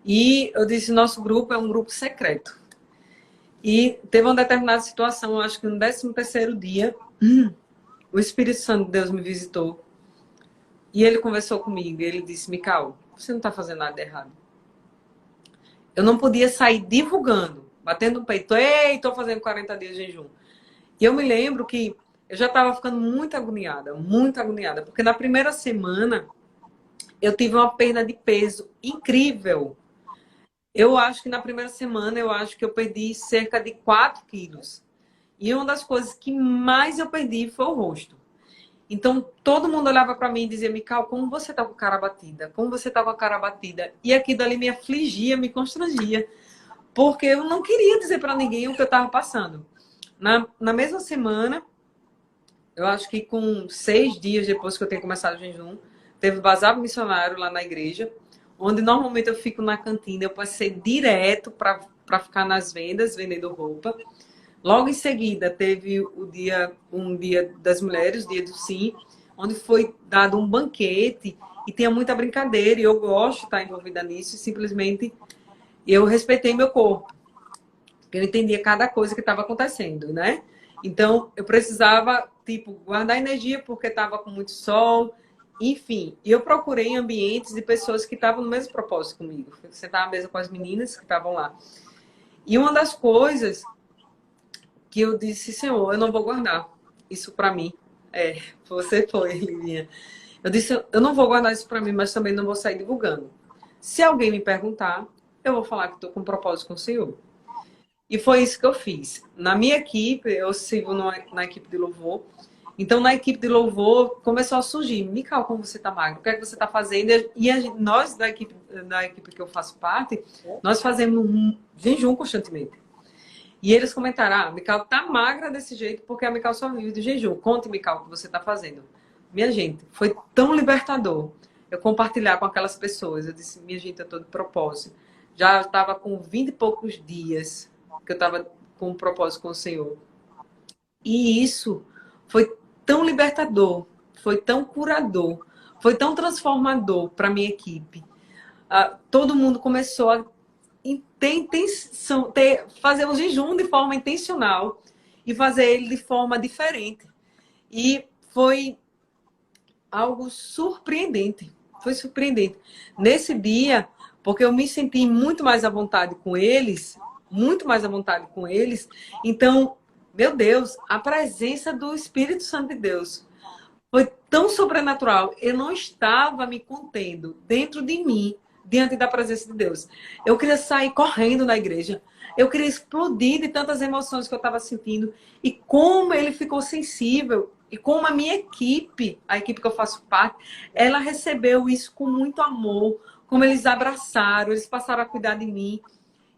E eu disse, nosso grupo é um grupo secreto. E teve uma determinada situação, eu acho que no 13º dia, o Espírito Santo de Deus me visitou. E ele conversou comigo. E ele disse, Micael, você não está fazendo nada errado. Eu não podia sair divulgando, batendo no peito. Ei, estou fazendo 40 dias de jejum. E eu me lembro que eu já estava ficando muito agoniada, porque na primeira semana eu tive uma perda de peso incrível. Eu acho que na primeira semana eu perdi cerca de 4 quilos. E uma das coisas que mais eu perdi foi o rosto. Então todo mundo olhava para mim e dizia, Micael, como você está com a cara batida? Como você está com a cara batida? E aquilo ali me afligia, me constrangia. porque eu não queria dizer para ninguém o que eu estava passando. Na mesma semana, eu acho que com 6 dias depois que eu tenho começado o jejum, teve bazar missionário lá na igreja, onde normalmente eu fico na cantina. Eu passei direto para ficar nas vendas, vendendo roupa. Logo em seguida, teve um dia das mulheres, o dia do Sim, onde foi dado um banquete e tinha muita brincadeira. E eu gosto de estar envolvida nisso. E simplesmente eu respeitei meu corpo, porque eu entendia cada coisa que estava acontecendo, né? Então, eu precisava, tipo, guardar energia porque estava com muito sol. Enfim, eu procurei ambientes de pessoas que estavam no mesmo propósito comigo. Fui sentar à mesa com as meninas que estavam lá. E uma das coisas que eu disse, Senhor, eu não vou guardar isso para mim. Você foi, Livinha. Eu disse, eu não vou guardar isso para mim, mas também não vou sair divulgando. Se alguém me perguntar, eu vou falar que estou com um propósito com o Senhor. E foi isso que eu fiz. Na minha equipe, eu sirvo na equipe de louvor. Então, na equipe de louvor, começou a surgir. Mical, como você está magro? O que é que você está fazendo? E nós, da equipe que eu faço parte, nós fazemos um jejum constantemente. E eles comentaram, a Mical tá magra desse jeito porque a Mical só vive de jejum. Conte, Mical, o que você está fazendo. Minha gente, foi tão libertador eu compartilhar com aquelas pessoas. Eu disse, minha gente, eu estou de propósito. Já estava com 20 e poucos dias que eu estava com um propósito com o Senhor. E isso foi tão libertador, foi tão curador, foi tão transformador para a minha equipe. Todo mundo começou a fazer o jejum de forma intencional e fazer ele de forma diferente. E foi algo surpreendente. Foi surpreendente. Nesse dia, porque eu me senti muito mais à vontade com eles, então, meu Deus, a presença do Espírito Santo de Deus foi tão sobrenatural. Eu não estava me contendo dentro de mim, diante da presença de Deus. Eu queria sair correndo na igreja. Eu queria explodir de tantas emoções que eu estava sentindo. E como ele ficou sensível. E como a minha equipe, a equipe que eu faço parte, ela recebeu isso com muito amor. Como eles abraçaram, eles passaram a cuidar de mim.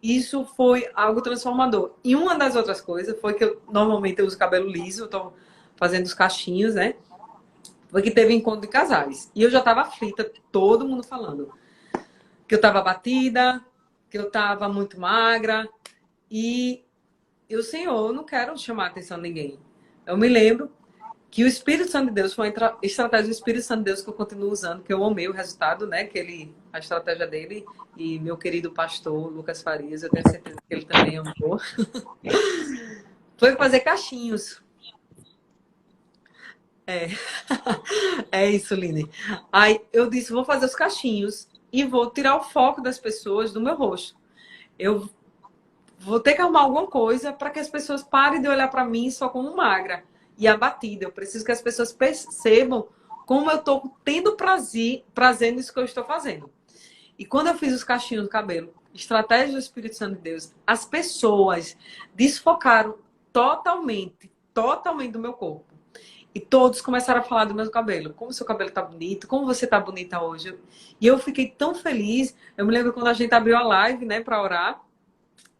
Isso foi algo transformador. E uma das outras coisas foi que normalmente eu uso cabelo liso, eu estou fazendo os cachinhos, né? Foi que teve encontro de casais. E eu já estava aflita, todo mundo falando. Que eu estava batida, que eu estava muito magra. E eu, Senhor, eu não quero chamar a atenção de ninguém. Eu me lembro que o Espírito Santo de Deus foi uma estratégia do Espírito Santo de Deus que eu continuo usando, que eu amei o resultado, né? A estratégia dele e meu querido pastor Lucas Farias, eu tenho certeza que ele também amou. Foi fazer cachinhos. É isso, Line. Aí eu disse, vou fazer os cachinhos e vou tirar o foco das pessoas do meu rosto. Eu vou ter que arrumar alguma coisa para que as pessoas parem de olhar para mim só como magra e abatida. Eu preciso que as pessoas percebam como eu estou tendo prazer nisso que eu estou fazendo. E quando eu fiz os cachinhos do cabelo, estratégia do Espírito Santo de Deus, as pessoas desfocaram totalmente do meu corpo. E todos começaram a falar do meu cabelo. Como seu cabelo tá bonito, como você tá bonita hoje. E eu fiquei tão feliz. Eu me lembro quando a gente abriu a live, né, para orar.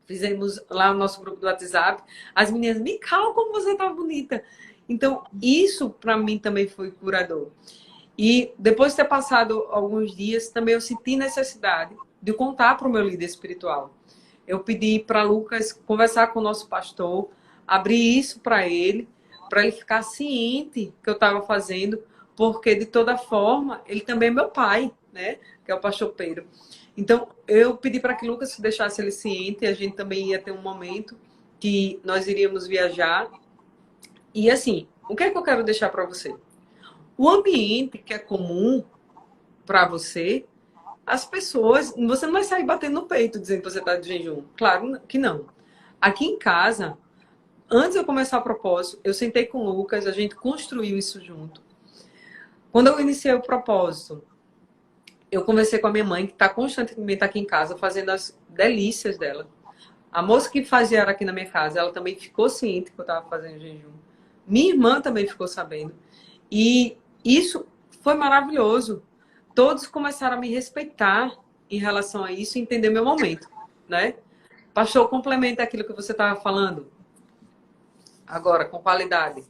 Fizemos lá o nosso grupo do WhatsApp. As meninas, Mical, como você tá bonita. Então, isso para mim também foi curador. E depois de ter passado alguns dias, também eu senti necessidade de contar para o meu líder espiritual. Eu pedi para Lucas conversar com o nosso pastor, abrir isso para ele ficar ciente que eu estava fazendo, porque de toda forma, ele também é meu pai, né? Que é o pastor Pedro. Então, eu pedi para que Lucas deixasse ele ciente, a gente também ia ter um momento que nós iríamos viajar. E assim, o que é que eu quero deixar para você? O ambiente que é comum para você, as pessoas, você não vai sair batendo no peito dizendo que você está de jejum. Claro que não. Aqui em casa, antes de eu começar o propósito, eu sentei com o Lucas, a gente construiu isso junto. Quando eu iniciei o propósito, eu conversei com a minha mãe, que está constantemente aqui em casa, fazendo as delícias dela. A moça que fazia aqui na minha casa, ela também ficou ciente que eu estava fazendo jejum. Minha irmã também ficou sabendo. E isso foi maravilhoso. Todos começaram a me respeitar em relação a isso e entender meu momento, né? Pastor, complementa aquilo que você estava falando. Agora, com qualidade.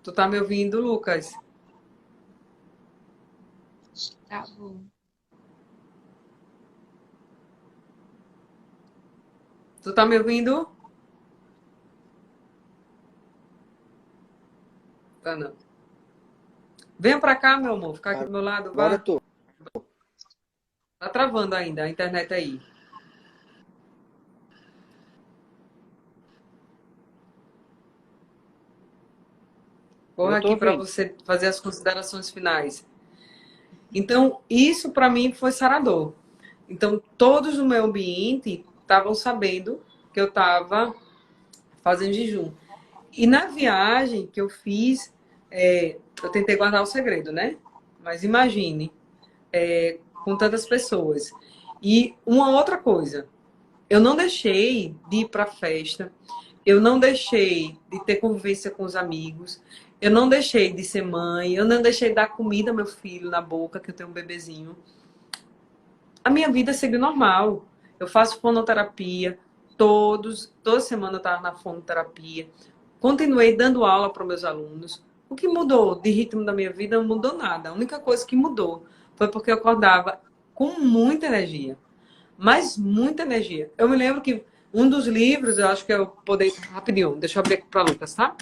Tu tá me ouvindo, Lucas? Tá bom. Tu tá me ouvindo? Tá não. Venha pra cá, meu amor. Ficar aqui do meu lado, Agora eu vá. tô. Tá travando ainda a internet aí. Corre Eu tô aqui para ouvindo. você fazer as considerações finais. Então, isso para mim foi sarador. Então, todos no meu ambiente estavam sabendo que eu estava fazendo jejum. E na viagem que eu fiz, eu tentei guardar o segredo, né? Mas imagine, com tantas pessoas. E uma outra coisa, eu não deixei de ir para a festa, eu não deixei de ter convivência com os amigos, eu não deixei de ser mãe, eu não deixei de dar comida ao meu filho na boca, que eu tenho um bebezinho. A minha vida seguiu normal. Eu faço fonoterapia, toda semana eu estava na fonoterapia. Continuei dando aula para os meus alunos. O que mudou de ritmo da minha vida não mudou nada. A única coisa que mudou foi porque eu acordava com muita energia. Mas muita energia. Eu me lembro que um dos livros, eu acho que eu poder. Rapidinho, deixa eu abrir aqui para Lucas, tá?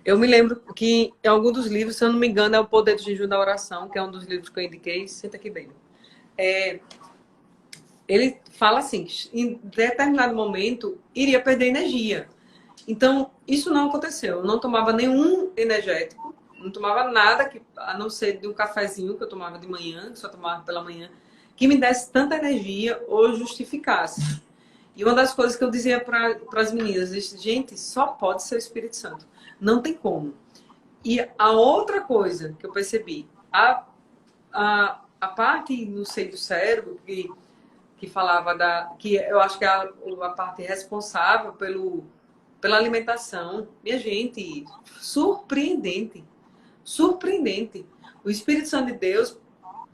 Eu me lembro que em algum dos livros, se eu não me engano, é O Poder do Jejum da Oração, que é um dos livros que eu indiquei. Senta aqui bem. Ele fala assim, em determinado momento, iria perder energia. Então, isso não aconteceu. Eu não tomava nenhum energético, não tomava nada, a não ser de um cafezinho que eu tomava de manhã, que só tomava pela manhã, que me desse tanta energia ou justificasse. E uma das coisas que eu dizia para as meninas, eu disse, gente, só pode ser o Espírito Santo. Não tem como. E a outra coisa que eu percebi, a parte no seio do cérebro, que falava que eu acho que é a parte responsável pela alimentação. Minha gente, surpreendente. Surpreendente. O Espírito Santo de Deus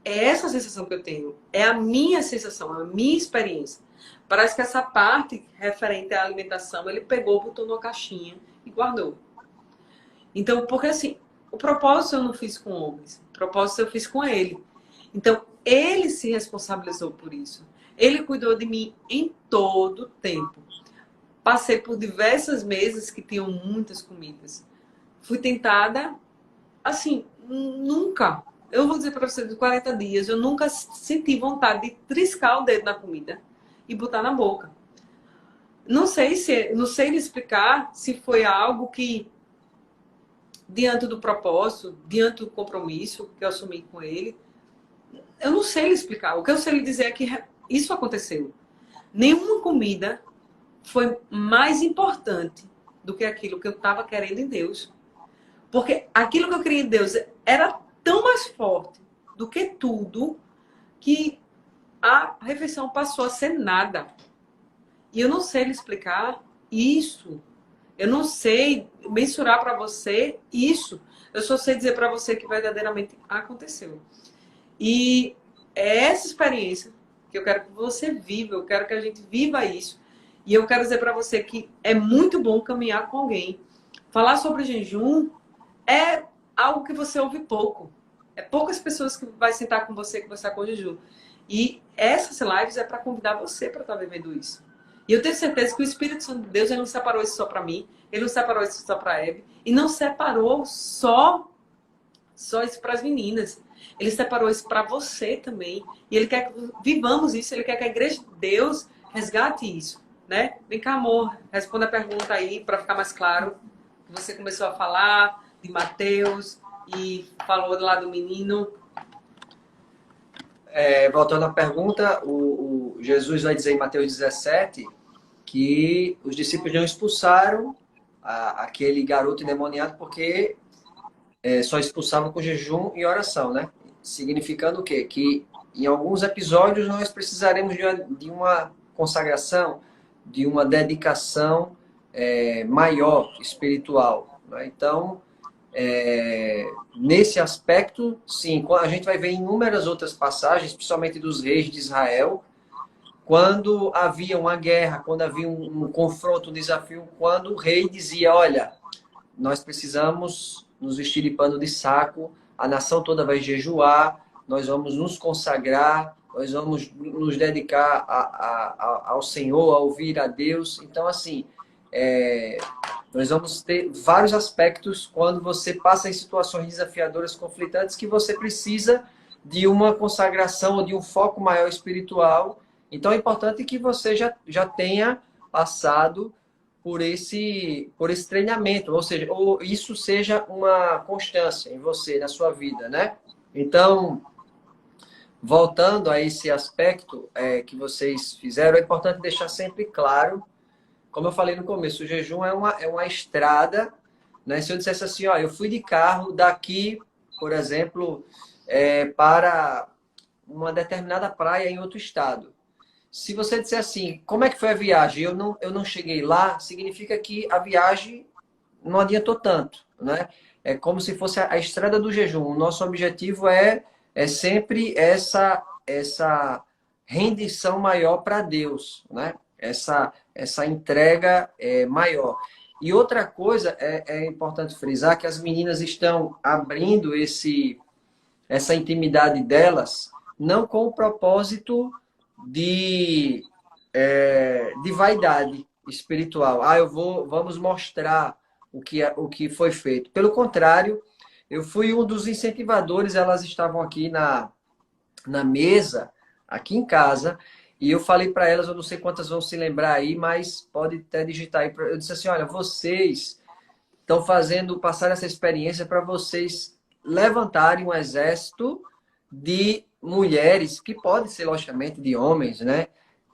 é essa sensação que eu tenho. É a minha sensação, a minha experiência. Parece que essa parte referente à alimentação, ele pegou, botou numa caixinha e guardou. Então, porque assim, o propósito eu não fiz com homens. O propósito eu fiz com ele. Então, ele se responsabilizou por isso. Ele cuidou de mim em todo o tempo. Passei por diversas mesas que tinham muitas comidas. Fui tentada, assim, nunca. Eu vou dizer para você, de 40 dias, eu nunca senti vontade de triscar o dedo na comida e botar na boca. Não sei lhe explicar se foi algo que, diante do propósito, diante do compromisso que eu assumi com ele, eu não sei lhe explicar. O que eu sei lhe dizer é que isso aconteceu. Nenhuma comida foi mais importante do que aquilo que eu estava querendo em Deus. Porque aquilo que eu queria em Deus era tão mais forte do que tudo que a refeição passou a ser nada. E eu não sei lhe explicar isso. Eu não sei mensurar para você isso. Eu só sei dizer para você que verdadeiramente aconteceu. E é essa experiência que eu quero que você viva. Eu quero que a gente viva isso. E eu quero dizer para você que é muito bom caminhar com alguém. Falar sobre jejum é algo que você ouve pouco. É poucas pessoas que vai sentar com você que vai estar com jejum. E essas lives é para convidar você para estar vivendo isso. E eu tenho certeza que o Espírito Santo de Deus ele não separou isso só para mim, ele não separou isso só para a Hebe, e não separou só isso para as meninas. Ele separou isso para você também. E ele quer que vivamos isso, ele quer que a igreja de Deus resgate isso, né? Vem cá, amor, responda a pergunta aí para ficar mais claro. Você começou a falar de Mateus e falou lá do menino. Voltando à pergunta, o Jesus vai dizer em Mateus 17 que os discípulos não expulsaram aquele garoto endemoniado porque só expulsavam com jejum e oração, né? significando o quê? Que em alguns episódios nós precisaremos de uma consagração, de uma dedicação maior, espiritual, né? Então, nesse aspecto, sim, a gente vai ver inúmeras outras passagens, principalmente dos reis de Israel, quando havia uma guerra, quando havia um confronto, um desafio, quando o rei dizia, olha, nós precisamos nos vestir de pano de saco, a nação toda vai jejuar, nós vamos nos consagrar, nós vamos nos dedicar ao Senhor, a ouvir a Deus. Então, assim, nós vamos ter vários aspectos quando você passa em situações desafiadoras, conflitantes, que você precisa de uma consagração ou de um foco maior espiritual. Então, é importante que você já tenha passado por esse treinamento, ou seja, ou isso seja uma constância em você, na sua vida, né? Então, voltando a esse aspecto que vocês fizeram, é importante deixar sempre claro, como eu falei no começo, o jejum é uma estrada, né? Se eu dissesse assim, ó, eu fui de carro daqui, por exemplo, para uma determinada praia em outro estado. Se você disser assim, como é que foi a viagem? Eu não cheguei lá, significa que a viagem não adiantou tanto, né? É como se fosse a estrada do jejum. O nosso objetivo é sempre essa rendição maior para Deus, né? Essa entrega maior. E outra coisa é importante frisar que as meninas estão abrindo essa intimidade delas, não com o propósito de vaidade espiritual. Vamos mostrar o que foi feito. Pelo contrário, eu fui um dos incentivadores, elas estavam aqui na mesa, aqui em casa, e eu falei para elas, eu não sei quantas vão se lembrar aí, mas pode até digitar aí. Eu disse assim, olha, vocês estão passar essa experiência para vocês levantarem um exército de mulheres, que pode ser, logicamente, de homens, né?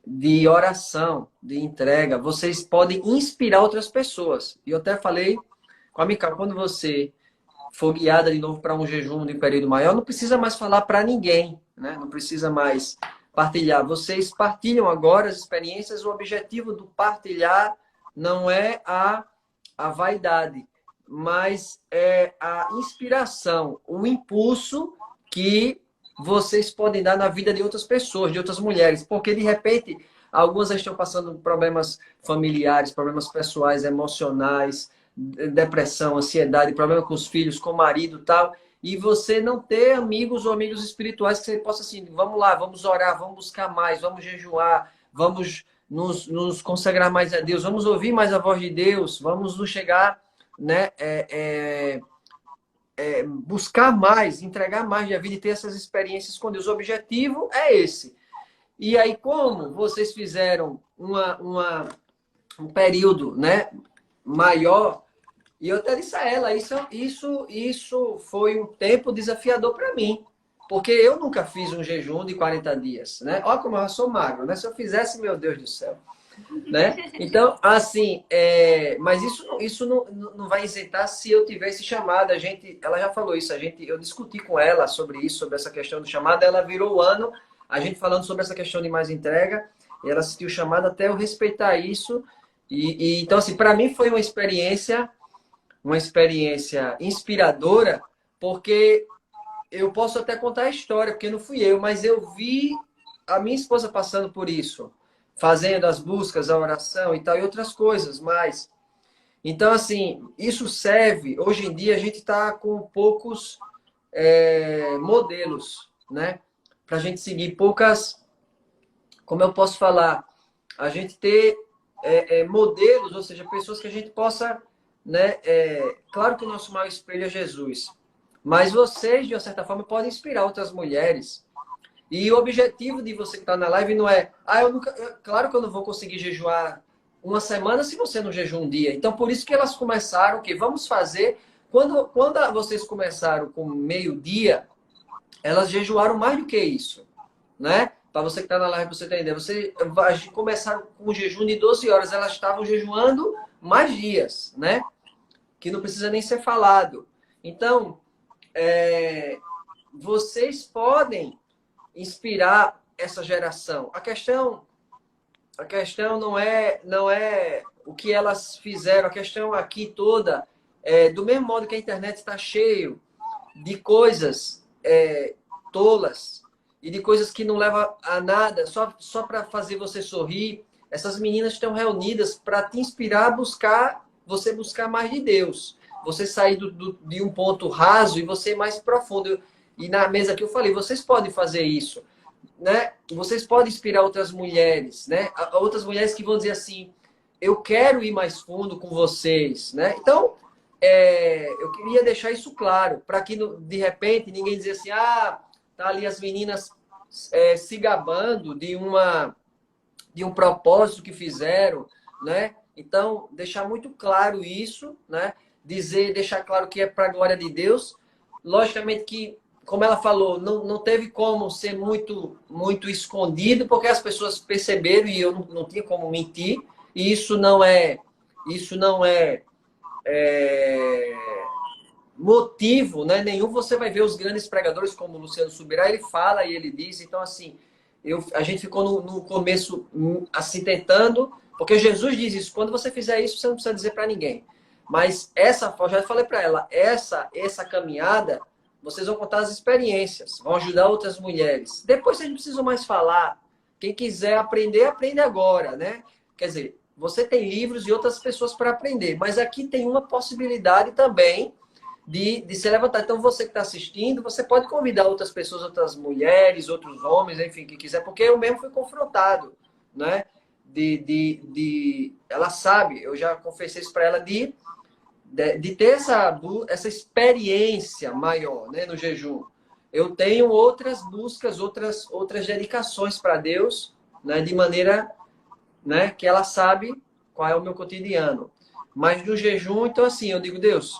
De oração, de entrega. Vocês podem inspirar outras pessoas. E eu até falei com a Mica, quando você for guiada de novo para um jejum de um período maior, não precisa mais falar para ninguém, né? Não precisa mais partilhar. Vocês partilham agora as experiências. O objetivo do partilhar não é a vaidade, mas é a inspiração, o impulso que vocês podem dar na vida de outras pessoas, de outras mulheres. Porque, de repente, algumas estão passando por problemas familiares, problemas pessoais, emocionais, depressão, ansiedade, problema com os filhos, com o marido e tal. E você não ter amigos ou amigos espirituais que você possa assim, vamos lá, vamos orar, vamos buscar mais, vamos jejuar, vamos nos consagrar mais a Deus, vamos ouvir mais a voz de Deus, vamos nos chegar, né, buscar mais, entregar mais de vida e ter essas experiências com Deus. O objetivo é esse. E aí, como vocês fizeram um período, né, maior, e eu até disse a ela, isso foi um tempo desafiador para mim, porque eu nunca fiz um jejum de 40 dias, né? Olha como eu sou magro, né? Se eu fizesse, meu Deus do céu. Né? Então, assim, mas isso não vai isentar se eu tivesse chamado. Ela já falou isso, eu discuti com ela sobre isso, sobre essa questão do chamado. Ela virou o ano, a gente falando sobre essa questão de mais entrega, e ela assistiu o chamado até eu respeitar isso. Então, assim, para mim foi uma experiência inspiradora, porque eu posso até contar a história, porque não fui eu, mas eu vi a minha esposa passando por isso, fazendo as buscas, a oração e tal, e outras coisas mais. Então, assim, isso serve. Hoje em dia, a gente está com poucos modelos, né? Para a gente seguir, poucas, como eu posso falar, a gente ter modelos, ou seja, pessoas que a gente possa, né? Claro que o nosso maior espelho é Jesus, mas vocês, de uma certa forma, podem inspirar outras mulheres. E o objetivo de você que está na live não é, claro que eu não vou conseguir jejuar uma semana se você não jejua um dia. Então, por isso que elas começaram, que vamos fazer, quando vocês começaram com meio-dia, elas jejuaram mais do que isso, né? Para você que está na live, para você entender, vocês começaram com um jejum de 12 horas, elas estavam jejuando mais dias, né? Que não precisa nem ser falado. Então, vocês podem inspirar essa geração. A questão não é o que elas fizeram, a questão aqui toda é do mesmo modo que a internet está cheio de coisas tolas e de coisas que não levam a nada, só para fazer você sorrir. Essas meninas estão reunidas para te inspirar a você buscar mais de Deus. Você sair de um ponto raso e você ir mais profundo. E na mesa que eu falei, vocês podem fazer isso, né? Vocês podem inspirar outras mulheres, né? Outras mulheres que vão dizer assim, eu quero ir mais fundo com vocês, né? Então, eu queria deixar isso claro, para que de repente ninguém dizer assim, tá ali as meninas se gabando de um propósito que fizeram, né? Então, deixar muito claro isso, né? Deixar claro que é para a glória de Deus. Logicamente que, como ela falou, não teve como ser muito escondido, porque as pessoas perceberam e eu não tinha como mentir. E isso não é motivo, né, nenhum. Você vai ver os grandes pregadores como o Luciano Subirá, ele fala e ele diz. Então, assim, a gente ficou no começo assim tentando, porque Jesus diz isso, quando você fizer isso, você não precisa dizer para ninguém. Mas eu já falei para ela, essa caminhada, vocês vão contar as experiências, vão ajudar outras mulheres. Depois vocês não precisam mais falar. Quem quiser aprender, aprende agora, né? Quer dizer, você tem livros e outras pessoas para aprender, mas aqui tem uma possibilidade também de se levantar. Então, você que está assistindo, você pode convidar outras pessoas, outras mulheres, outros homens, enfim, que quiser, porque eu mesmo fui confrontado, né? Ela sabe, eu já confessei isso para ela, de ter essa experiência maior, né, no jejum. Eu tenho outras buscas, outras dedicações para Deus, né, de maneira, né, que ela sabe qual é o meu cotidiano. Mas no jejum, então assim, eu digo, Deus,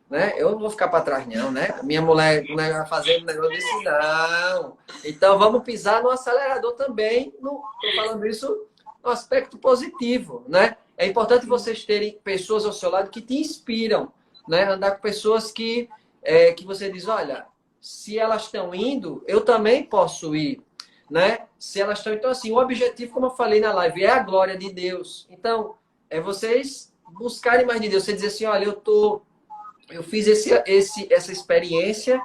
né, eu não vou ficar para trás não, né? Minha mulher vai fazer um negócio desse, não. Então vamos pisar no acelerador também, estou falando isso no aspecto positivo, né? É importante vocês terem pessoas ao seu lado que te inspiram, né? Andar com pessoas que você diz, olha, se elas estão indo, eu também posso ir, né? Se elas estão... Então, assim, o objetivo, como eu falei na live, é a glória de Deus. Então, é vocês buscarem mais de Deus. Você dizer assim, olha, eu fiz essa experiência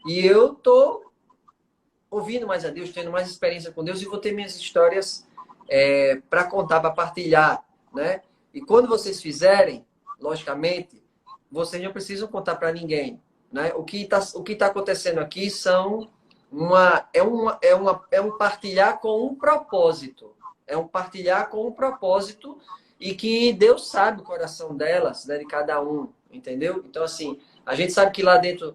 e eu tô ouvindo mais a Deus, tendo mais experiência com Deus e vou ter minhas histórias para contar, para partilhar, né? E quando vocês fizerem, logicamente, vocês não precisam contar para ninguém, né? O que tá acontecendo aqui é um partilhar com um propósito. É um partilhar com um propósito e que Deus sabe o coração delas, né, de cada um, entendeu? Então, assim, a gente sabe que lá dentro,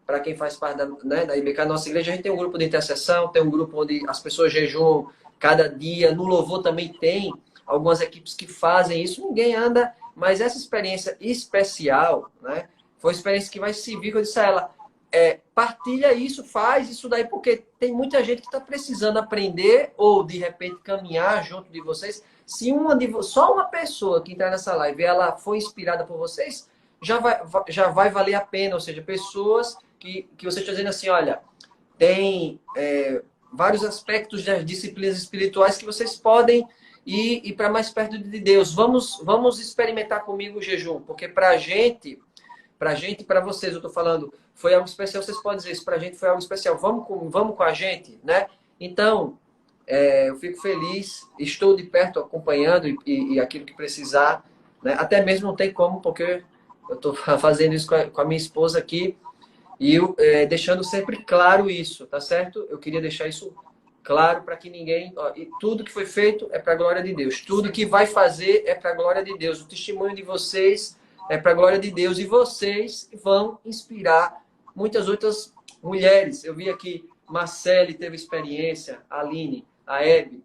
para quem faz parte da IBK, nossa igreja, a gente tem um grupo de intercessão, tem um grupo onde as pessoas jejuam cada dia. No louvor também tem algumas equipes que fazem isso. Ninguém anda, mas essa experiência especial, né, foi uma experiência que vai servir, que eu disse a ela, partilha isso, faz isso daí, porque tem muita gente que está precisando aprender ou, de repente, caminhar junto de vocês. Se só uma pessoa que entrar nessa live, ela foi inspirada por vocês, já vai valer a pena. Ou seja, pessoas que você está dizendo assim, olha, tem vários aspectos das disciplinas espirituais que vocês podem ir para mais perto de Deus. Vamos experimentar comigo o jejum, porque para a gente, para vocês, eu estou falando, foi algo especial. Vocês podem dizer isso, para a gente foi algo especial. Vamos com a gente, né? Então, eu fico feliz, estou de perto acompanhando e aquilo que precisar, né? Até mesmo não tem como, porque eu estou fazendo isso com a minha esposa aqui e deixando sempre claro isso, tá certo? Eu queria deixar isso claro para que ninguém... e tudo que foi feito é para a glória de Deus. Tudo que vai fazer é para a glória de Deus. O testemunho de vocês é para a glória de Deus. E vocês vão inspirar muitas outras mulheres. Eu vi aqui, Marcele teve experiência, a Aline, a Hebe,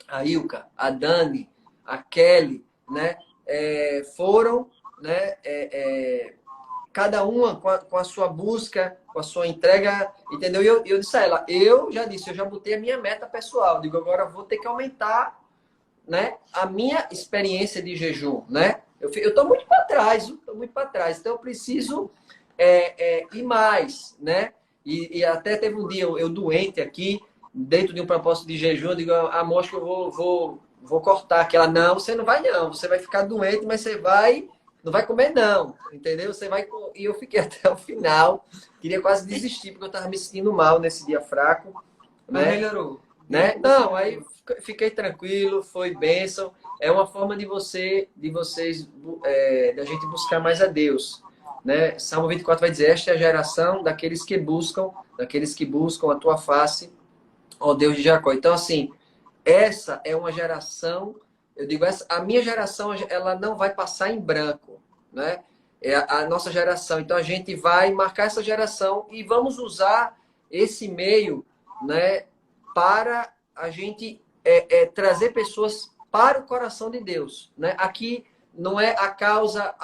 a Ilka, a Dani, a Kelly, né? Foram, né? Cada uma com a sua busca, com a sua entrega, entendeu? E eu disse a ela, eu já botei a minha meta pessoal. Digo, agora vou ter que aumentar, né, a minha experiência de jejum, né? Eu estou muito para trás, Então eu preciso ir mais, né? E até teve um dia eu doente aqui, dentro de um propósito de jejum, eu digo, amor, acho que eu vou cortar. Que ela, não, você não vai não, você vai ficar doente, mas você não vai comer não, entendeu? Você vai... E eu fiquei até o final, queria quase desistir, porque eu estava me sentindo mal nesse dia fraco, Mas né? melhorou. Não, aí fiquei tranquilo, foi bênção. É uma forma de vocês, da gente buscar mais a Deus, né? Salmo 24 vai dizer, esta é a geração daqueles que buscam a tua face, ó Deus de Jacó. Então, assim, essa é uma geração, eu digo, a minha geração, ela não vai passar em branco, né? É a nossa geração. Então, a gente vai marcar essa geração e vamos usar esse meio, né, para a gente trazer pessoas para o coração de Deus, né? Aqui não é a causa,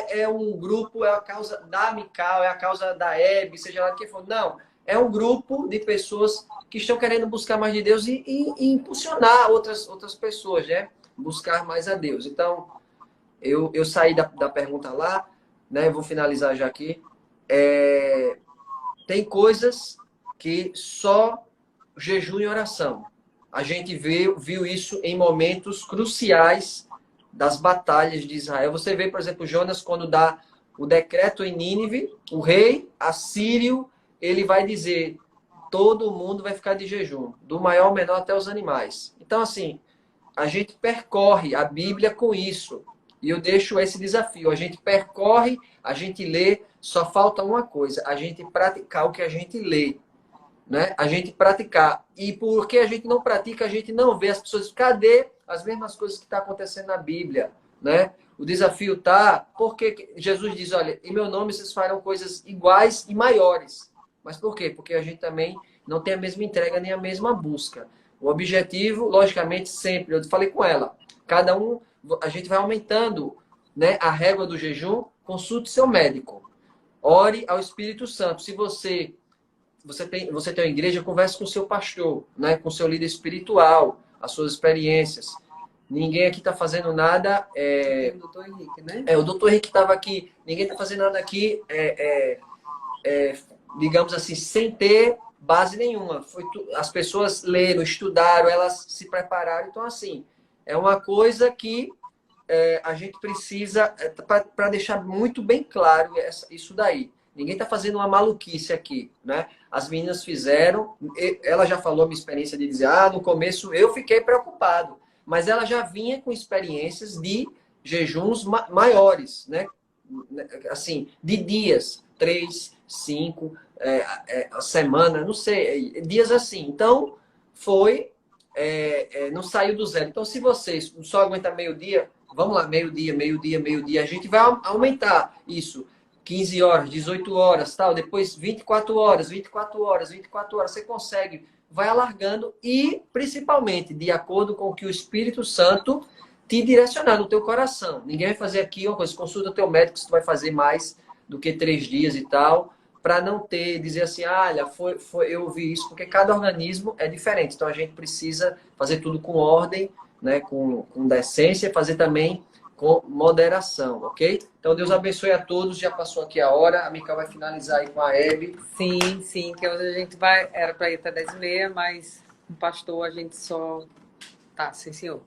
é um grupo, é a causa da Mical, é a causa da Hebe, seja lá quem for. Não, é um grupo de pessoas que estão querendo buscar mais de Deus e impulsionar outras pessoas, né? Buscar mais a Deus. Então, eu saí da pergunta lá, né? Eu vou finalizar já aqui. Tem coisas que só jejum e oração. A gente viu isso em momentos cruciais das batalhas de Israel. Você vê, por exemplo, Jonas, quando dá o decreto em Nínive, o rei assírio, ele vai dizer, todo mundo vai ficar de jejum, do maior ao menor até os animais. Então, assim, a gente percorre a Bíblia com isso. E eu deixo esse desafio. A gente percorre, a gente lê, só falta uma coisa, a gente praticar o que a gente lê, né? A gente praticar. E porque a gente não pratica, a gente não vê as pessoas. Cadê as mesmas coisas que estão acontecendo na Bíblia, né? O desafio tá porque Jesus diz, olha, em meu nome vocês farão coisas iguais e maiores. Mas por quê? Porque a gente também não tem a mesma entrega nem a mesma busca. O objetivo, logicamente, sempre, eu falei com ela, cada um, a gente vai aumentando, né, a régua do jejum, consulte seu médico. Ore ao Espírito Santo. Se você tem uma igreja, converse com o seu pastor, né? Com o seu líder espiritual, as suas experiências. Ninguém aqui está fazendo nada. O doutor Henrique, né? O doutor Henrique estava aqui. Ninguém está fazendo nada aqui, digamos assim, sem ter base nenhuma. As pessoas leram, estudaram, elas se prepararam. Então, assim, é uma coisa que a gente precisa, para deixar muito bem claro isso daí. Ninguém está fazendo uma maluquice aqui, né? As meninas fizeram, ela já falou a minha experiência de dizer, no começo eu fiquei preocupado, mas ela já vinha com experiências de jejuns maiores, né? Assim, de dias, 3, 5, semana, não sei, dias assim. Então, não saiu do zero. Então, se vocês só aguentam meio-dia, vamos lá, meio-dia, meio-dia, meio-dia, a gente vai aumentar isso. 15 horas, 18 horas, tal, depois 24 horas, 24 horas, 24 horas, você consegue, vai alargando e, principalmente, de acordo com o que o Espírito Santo te direcionar no teu coração. Ninguém vai fazer aqui uma coisa, consulta o teu médico se tu vai fazer mais do que 3 dias e tal, para não dizer assim, olha, eu ouvi isso, porque cada organismo é diferente. Então, a gente precisa fazer tudo com ordem, né, com decência, fazer também com moderação, ok? Então, Deus abençoe a todos. Já passou aqui a hora. A Mica vai finalizar aí com a Hebe. Sim, que hoje a gente vai... Era para ir até 10h30, mas com o pastor a gente só... Tá, sim, senhor.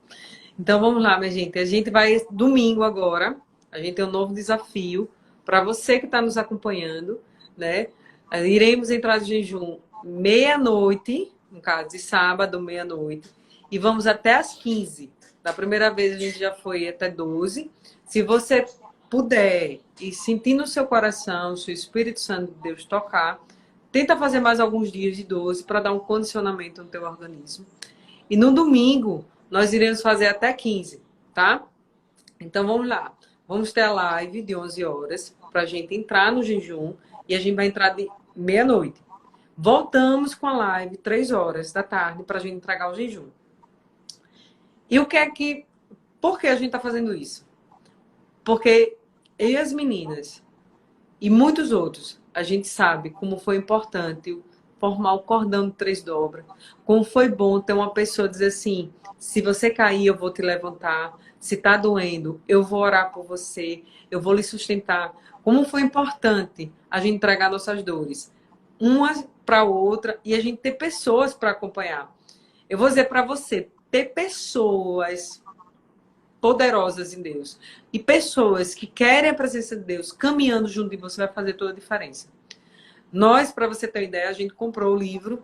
Então, vamos lá, minha gente. A gente vai domingo agora. A gente tem um novo desafio para você que está nos acompanhando, né? Iremos entrar de jejum meia-noite, no caso de sábado, meia-noite, e vamos até às 15. Da primeira vez a gente já foi até 12. Se você puder e sentir no seu coração, se o Espírito Santo de Deus tocar, tenta fazer mais alguns dias de 12 para dar um condicionamento no teu organismo. E no domingo, nós iremos fazer até 15, tá? Então, vamos lá. Vamos ter a live de 11 horas para a gente entrar no jejum e a gente vai entrar de meia-noite. Voltamos com a live 3 horas da tarde para a gente entregar o jejum. E o que é que... Por que a gente está fazendo isso? Porque eu e as meninas e muitos outros, a gente sabe como foi importante formar o cordão de 3 dobras. Como foi bom ter uma pessoa dizer assim, se você cair, eu vou te levantar. Se está doendo, eu vou orar por você. Eu vou lhe sustentar. Como foi importante a gente entregar nossas dores. uma para outra e a gente ter pessoas para acompanhar. Eu vou dizer para você, ter pessoas poderosas em Deus e pessoas que querem a presença de Deus caminhando junto de você vai fazer toda a diferença. Nós, para você ter uma ideia, a gente comprou o livro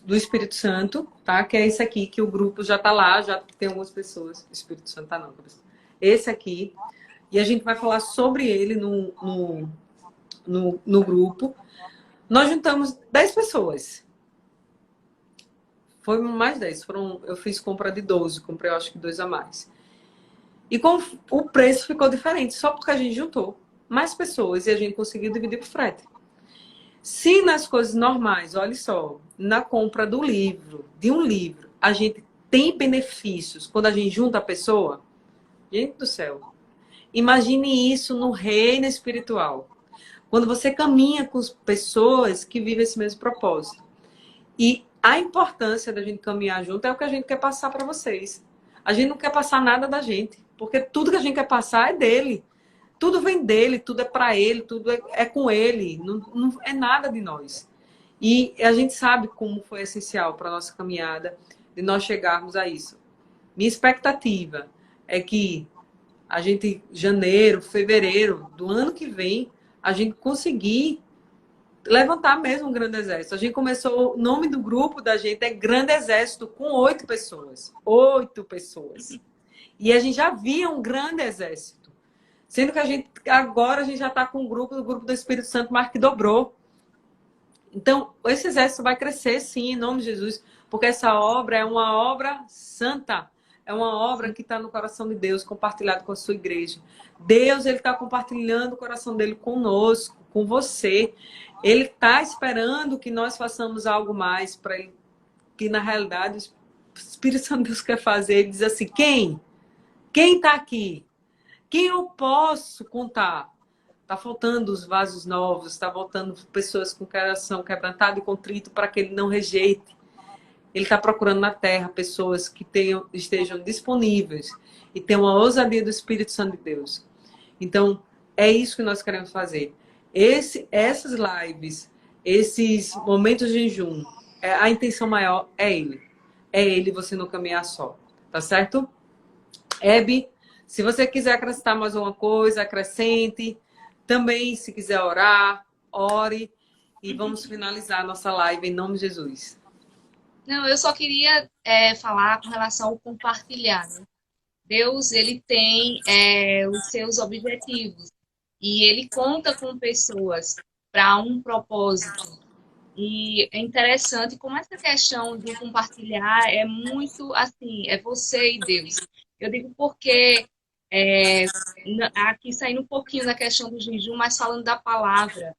do Espírito Santo, tá? Que é esse aqui, que o grupo já tá lá, já tem algumas pessoas. O Espírito Santo tá não. Esse aqui. E a gente vai falar sobre ele no grupo. Nós juntamos 10 pessoas. Foi mais 10. Eu fiz compra de 12, comprei eu acho que 2 a mais. E o preço ficou diferente, só porque a gente juntou mais pessoas e a gente conseguiu dividir por frete. Se nas coisas normais, olha só, na compra do livro, de um livro, a gente tem benefícios quando a gente junta a pessoa, gente do céu, imagine isso no reino espiritual. Quando você caminha com pessoas que vivem esse mesmo propósito. E a importância da gente caminhar junto é o que a gente quer passar para vocês. A gente não quer passar nada da gente, porque tudo que a gente quer passar é dele. Tudo vem dele, tudo é para ele, tudo é com ele, não é nada de nós. E a gente sabe como foi essencial para a nossa caminhada de nós chegarmos a isso. Minha expectativa é que a gente, janeiro, fevereiro do ano que vem, a gente conseguir levantar mesmo um grande exército. A gente começou, o nome do grupo da gente é Grande Exército, com 8 pessoas. 8 pessoas. E a gente já via um grande exército. Sendo que agora a gente já está com o grupo do Espírito Santo, mas que dobrou. Então, esse exército vai crescer, sim, em nome de Jesus, porque essa obra é uma obra santa. É uma obra que está no coração de Deus, compartilhado com a sua igreja. Deus, ele está compartilhando o coração dele conosco, com você. Ele está esperando que nós façamos algo mais para ele, que na realidade o Espírito Santo de Deus quer fazer. Ele diz assim, quem? Quem está aqui? Quem eu posso contar? Está faltando os vasos novos, está faltando pessoas com coração quebrantado e contrito para que ele não rejeite. Ele está procurando na terra pessoas que estejam disponíveis e tenham uma ousadia do Espírito Santo de Deus. Então, é isso que nós queremos fazer. Essas lives, esses momentos de jejum, a intenção maior é ele. É ele, você não caminhar só. Tá certo? Hebe, se você quiser acrescentar mais alguma coisa, acrescente. Também, se quiser orar, ore. E vamos finalizar a nossa live em nome de Jesus. Não, eu só queria falar com relação ao compartilhar, né? Deus, ele tem os seus objetivos e ele conta com pessoas para um propósito. E é interessante como essa questão do compartilhar é muito assim, é você e Deus. Eu digo porque aqui saindo um pouquinho da questão do jejum, mas falando da palavra,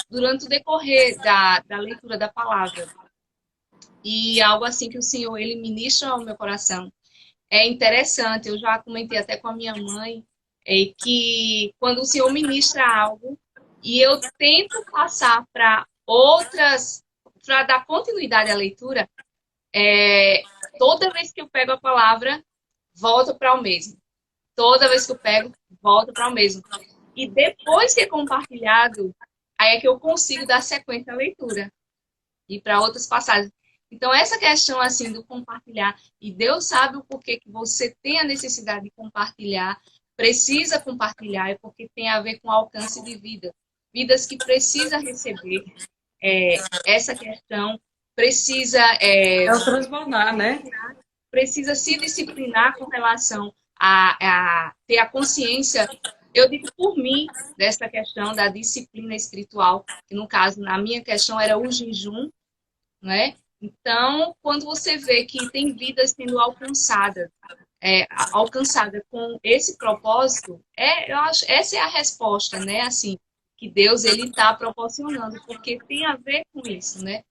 durante o decorrer da leitura da palavra, e algo assim que o Senhor, ele ministra ao meu coração. É interessante, eu já comentei até com a minha mãe, que quando o Senhor ministra algo, e eu tento passar para outras, para dar continuidade à leitura, toda vez que eu pego a palavra, volto para o mesmo. Toda vez que eu pego, volto para o mesmo. E depois que é compartilhado, aí é que eu consigo dar sequência à leitura. E para outras passagens. Então, essa questão assim do compartilhar, e Deus sabe o porquê que você tem a necessidade de compartilhar, precisa compartilhar, é porque tem a ver com alcance de vida. Vidas que precisam receber essa questão, precisa... o transbordar, né? Precisa se disciplinar com relação a ter a consciência, eu digo por mim, dessa questão da disciplina espiritual, que no caso, na minha questão, era o jejum, né? Então, quando você vê que tem vidas sendo alcançadas com esse propósito, eu acho essa é a resposta, né? Assim, que Deus ele está proporcionando, porque tem a ver com isso, né?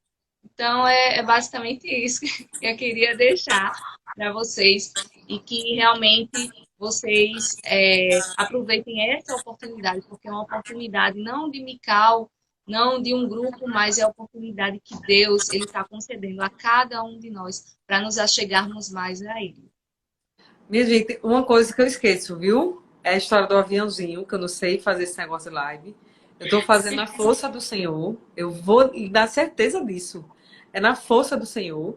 Então, é basicamente isso que eu queria deixar para vocês e que realmente vocês aproveitem essa oportunidade, porque é uma oportunidade não de Mical, não de um grupo, mas é a oportunidade que Deus ele está concedendo a cada um de nós para nos achegarmos mais a Ele. Minha gente, uma coisa que eu esqueço, viu? É a história do aviãozinho, que eu não sei fazer esse negócio de live. Eu estou fazendo na força do Senhor. Eu vou lhe dar certeza disso. É na força do Senhor.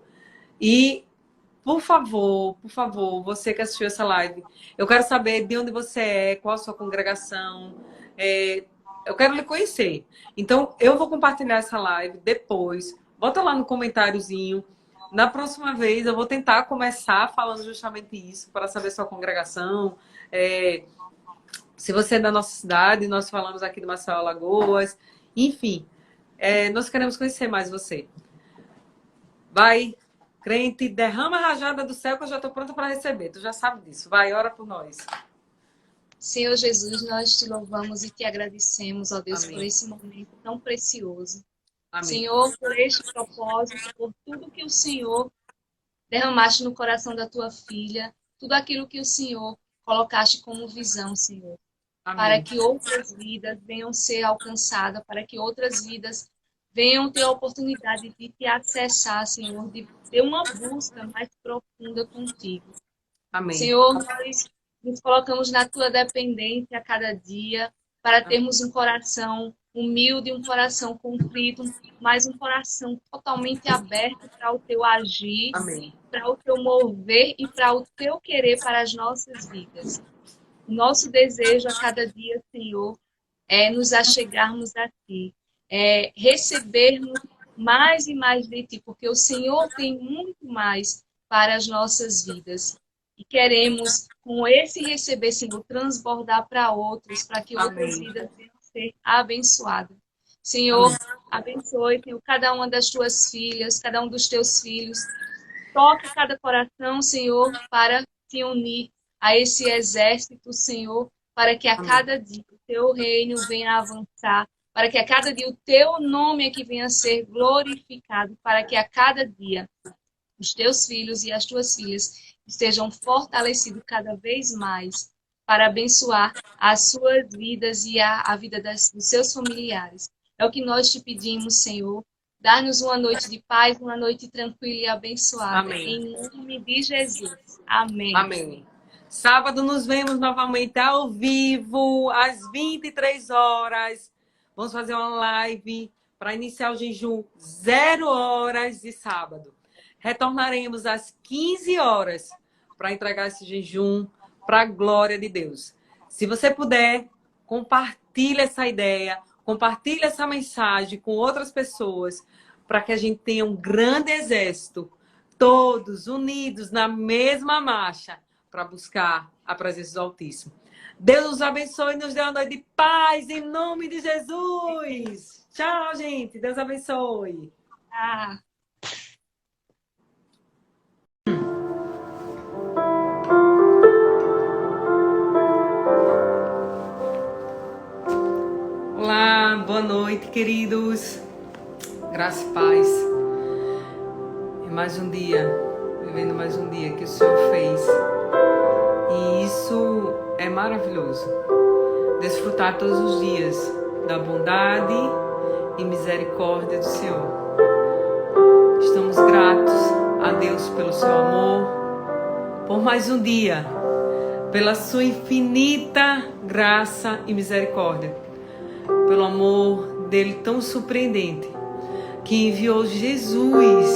E, por favor, você que assistiu essa live, eu quero saber de onde você é, qual a sua congregação. Eu quero lhe conhecer. Então, eu vou compartilhar essa live depois. Bota lá no comentáriozinho. Na próxima vez, eu vou tentar começar falando justamente isso, para saber sua congregação. Se você é da nossa cidade, nós falamos aqui de Maceió, Alagoas. Enfim, nós queremos conhecer mais você. Vai, crente, derrama a rajada do céu que eu já estou pronta para receber. Tu já sabe disso. Vai, ora por nós. Senhor Jesus, nós te louvamos e te agradecemos, ó Deus, Amém. por esse momento tão precioso. Amém. Senhor, por este propósito, por tudo que o Senhor derramaste no coração da tua filha, tudo aquilo que o Senhor colocaste como visão, Senhor, Amém. para que outras vidas venham ser alcançadas, para que outras vidas venham ter a oportunidade de te acessar, Senhor, de ter uma busca mais profunda contigo. Amém. Senhor, nós nos colocamos na tua dependência a cada dia, para termos um coração humilde, um coração contrito, mas um coração totalmente aberto para o teu agir, Amém. para o teu mover e para o teu querer para as nossas vidas. O nosso desejo a cada dia, Senhor, é nos achegarmos a ti, é recebermos mais e mais de ti, porque o Senhor tem muito mais para as nossas vidas. E queremos, com esse receber, Senhor, transbordar para outros, para que outras Amém. vidas venham ser abençoadas. Senhor, abençoe, Senhor, cada uma das tuas filhas, cada um dos teus filhos. Toque cada coração, Senhor, para se unir a esse exército, Senhor, para que a cada dia o teu reino venha avançar, para que a cada dia o teu nome aqui venha a ser glorificado, para que a cada dia os teus filhos e as tuas filhas estejam fortalecidos cada vez mais para abençoar as suas vidas e a vida dos seus familiares. É o que nós te pedimos, Senhor. Dar-nos uma noite de paz, uma noite tranquila e abençoada. Amém. Em nome de Jesus. Amém. Amém. Sábado nos vemos novamente ao vivo, às 23 horas. Vamos fazer uma live para iniciar o jejum 0 horas de sábado. Retornaremos às 15 horas para entregar esse jejum para a glória de Deus. Se você puder, compartilhe essa ideia, compartilhe essa mensagem com outras pessoas, para que a gente tenha um grande exército, todos unidos na mesma marcha, para buscar a presença do Altíssimo. Deus nos abençoe e nos dê uma noite de paz, em nome de Jesus. Tchau, gente. Deus abençoe. Ah. Olá, boa noite, queridos. Graça e paz. É mais um dia, vivendo mais um dia que o Senhor fez. E isso é maravilhoso. Desfrutar todos os dias da bondade e misericórdia do Senhor. Estamos gratos a Deus pelo seu amor, por mais um dia, pela sua infinita graça e misericórdia, pelo amor dele tão surpreendente, que enviou Jesus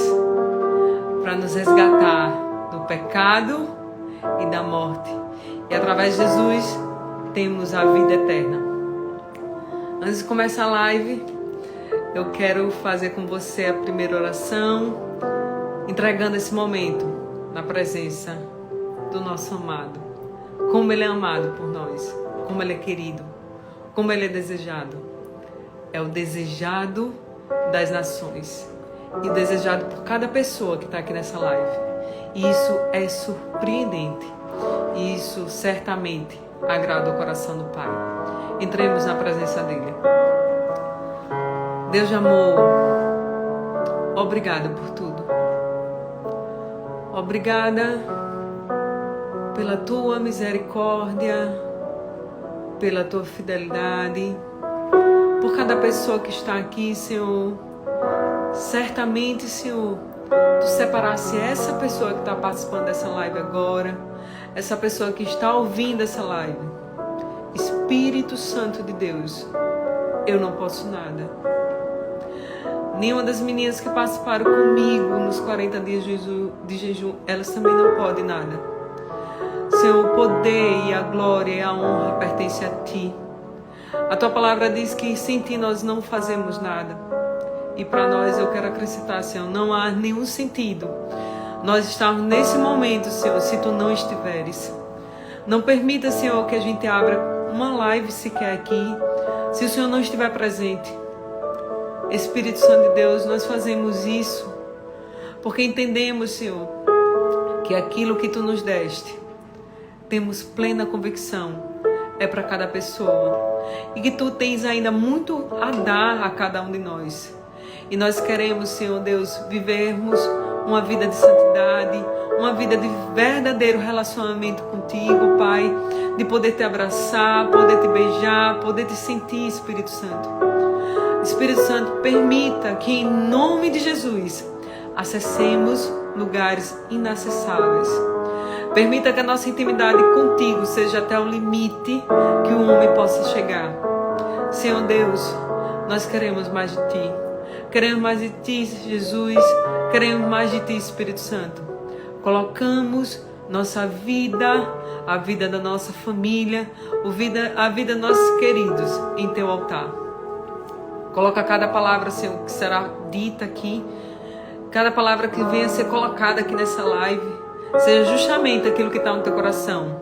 para nos resgatar do pecado e da morte. E através de Jesus temos a vida eterna. Antes de começar a live, eu quero fazer com você a primeira oração, entregando esse momento na presença do nosso amado. Como ele é amado por nós, como ele é querido, como ele é desejado. É o desejado das nações e desejado por cada pessoa que está aqui nessa live. E isso é surpreendente. E isso certamente agrada o coração do Pai. Entremos na presença dele. Deus de amor, obrigada por tudo. Obrigada pela tua misericórdia, pela tua fidelidade, por cada pessoa que está aqui, Senhor. Certamente, Senhor, Tu separasse essa pessoa que está participando dessa live agora, essa pessoa que está ouvindo essa live. Espírito Santo de Deus, eu não posso nada. Nenhuma das meninas que participaram comigo nos 40 dias de jejum, elas também não podem nada. Senhor, o poder e a glória e a honra pertencem a Ti. A Tua palavra diz que sem Ti nós não fazemos nada. E para nós eu quero acrescentar, Senhor, não há nenhum sentido nós estarmos nesse momento, Senhor, se Tu não estiveres. Não permita, Senhor, que a gente abra uma live sequer aqui, se o Senhor não estiver presente. Espírito Santo de Deus, nós fazemos isso porque entendemos, Senhor, que aquilo que Tu nos deste, temos plena convicção, é para cada pessoa. E que Tu tens ainda muito a dar a cada um de nós. E nós queremos, Senhor Deus, vivermos uma vida de santidade, uma vida de verdadeiro relacionamento contigo, Pai, de poder Te abraçar, poder Te beijar, poder Te sentir, Espírito Santo. Espírito Santo, permita que em nome de Jesus acessemos lugares inacessáveis. Permita que a nossa intimidade contigo seja até o limite que o homem possa chegar. Senhor Deus, nós queremos mais de Ti. Queremos mais de Ti, Jesus. Queremos mais de Ti, Espírito Santo. Colocamos nossa vida, a vida da nossa família, a vida dos nossos queridos em Teu altar. Coloca cada palavra, Senhor, que será dita aqui, cada palavra que venha a ser colocada aqui nessa live, seja justamente aquilo que está no Teu coração.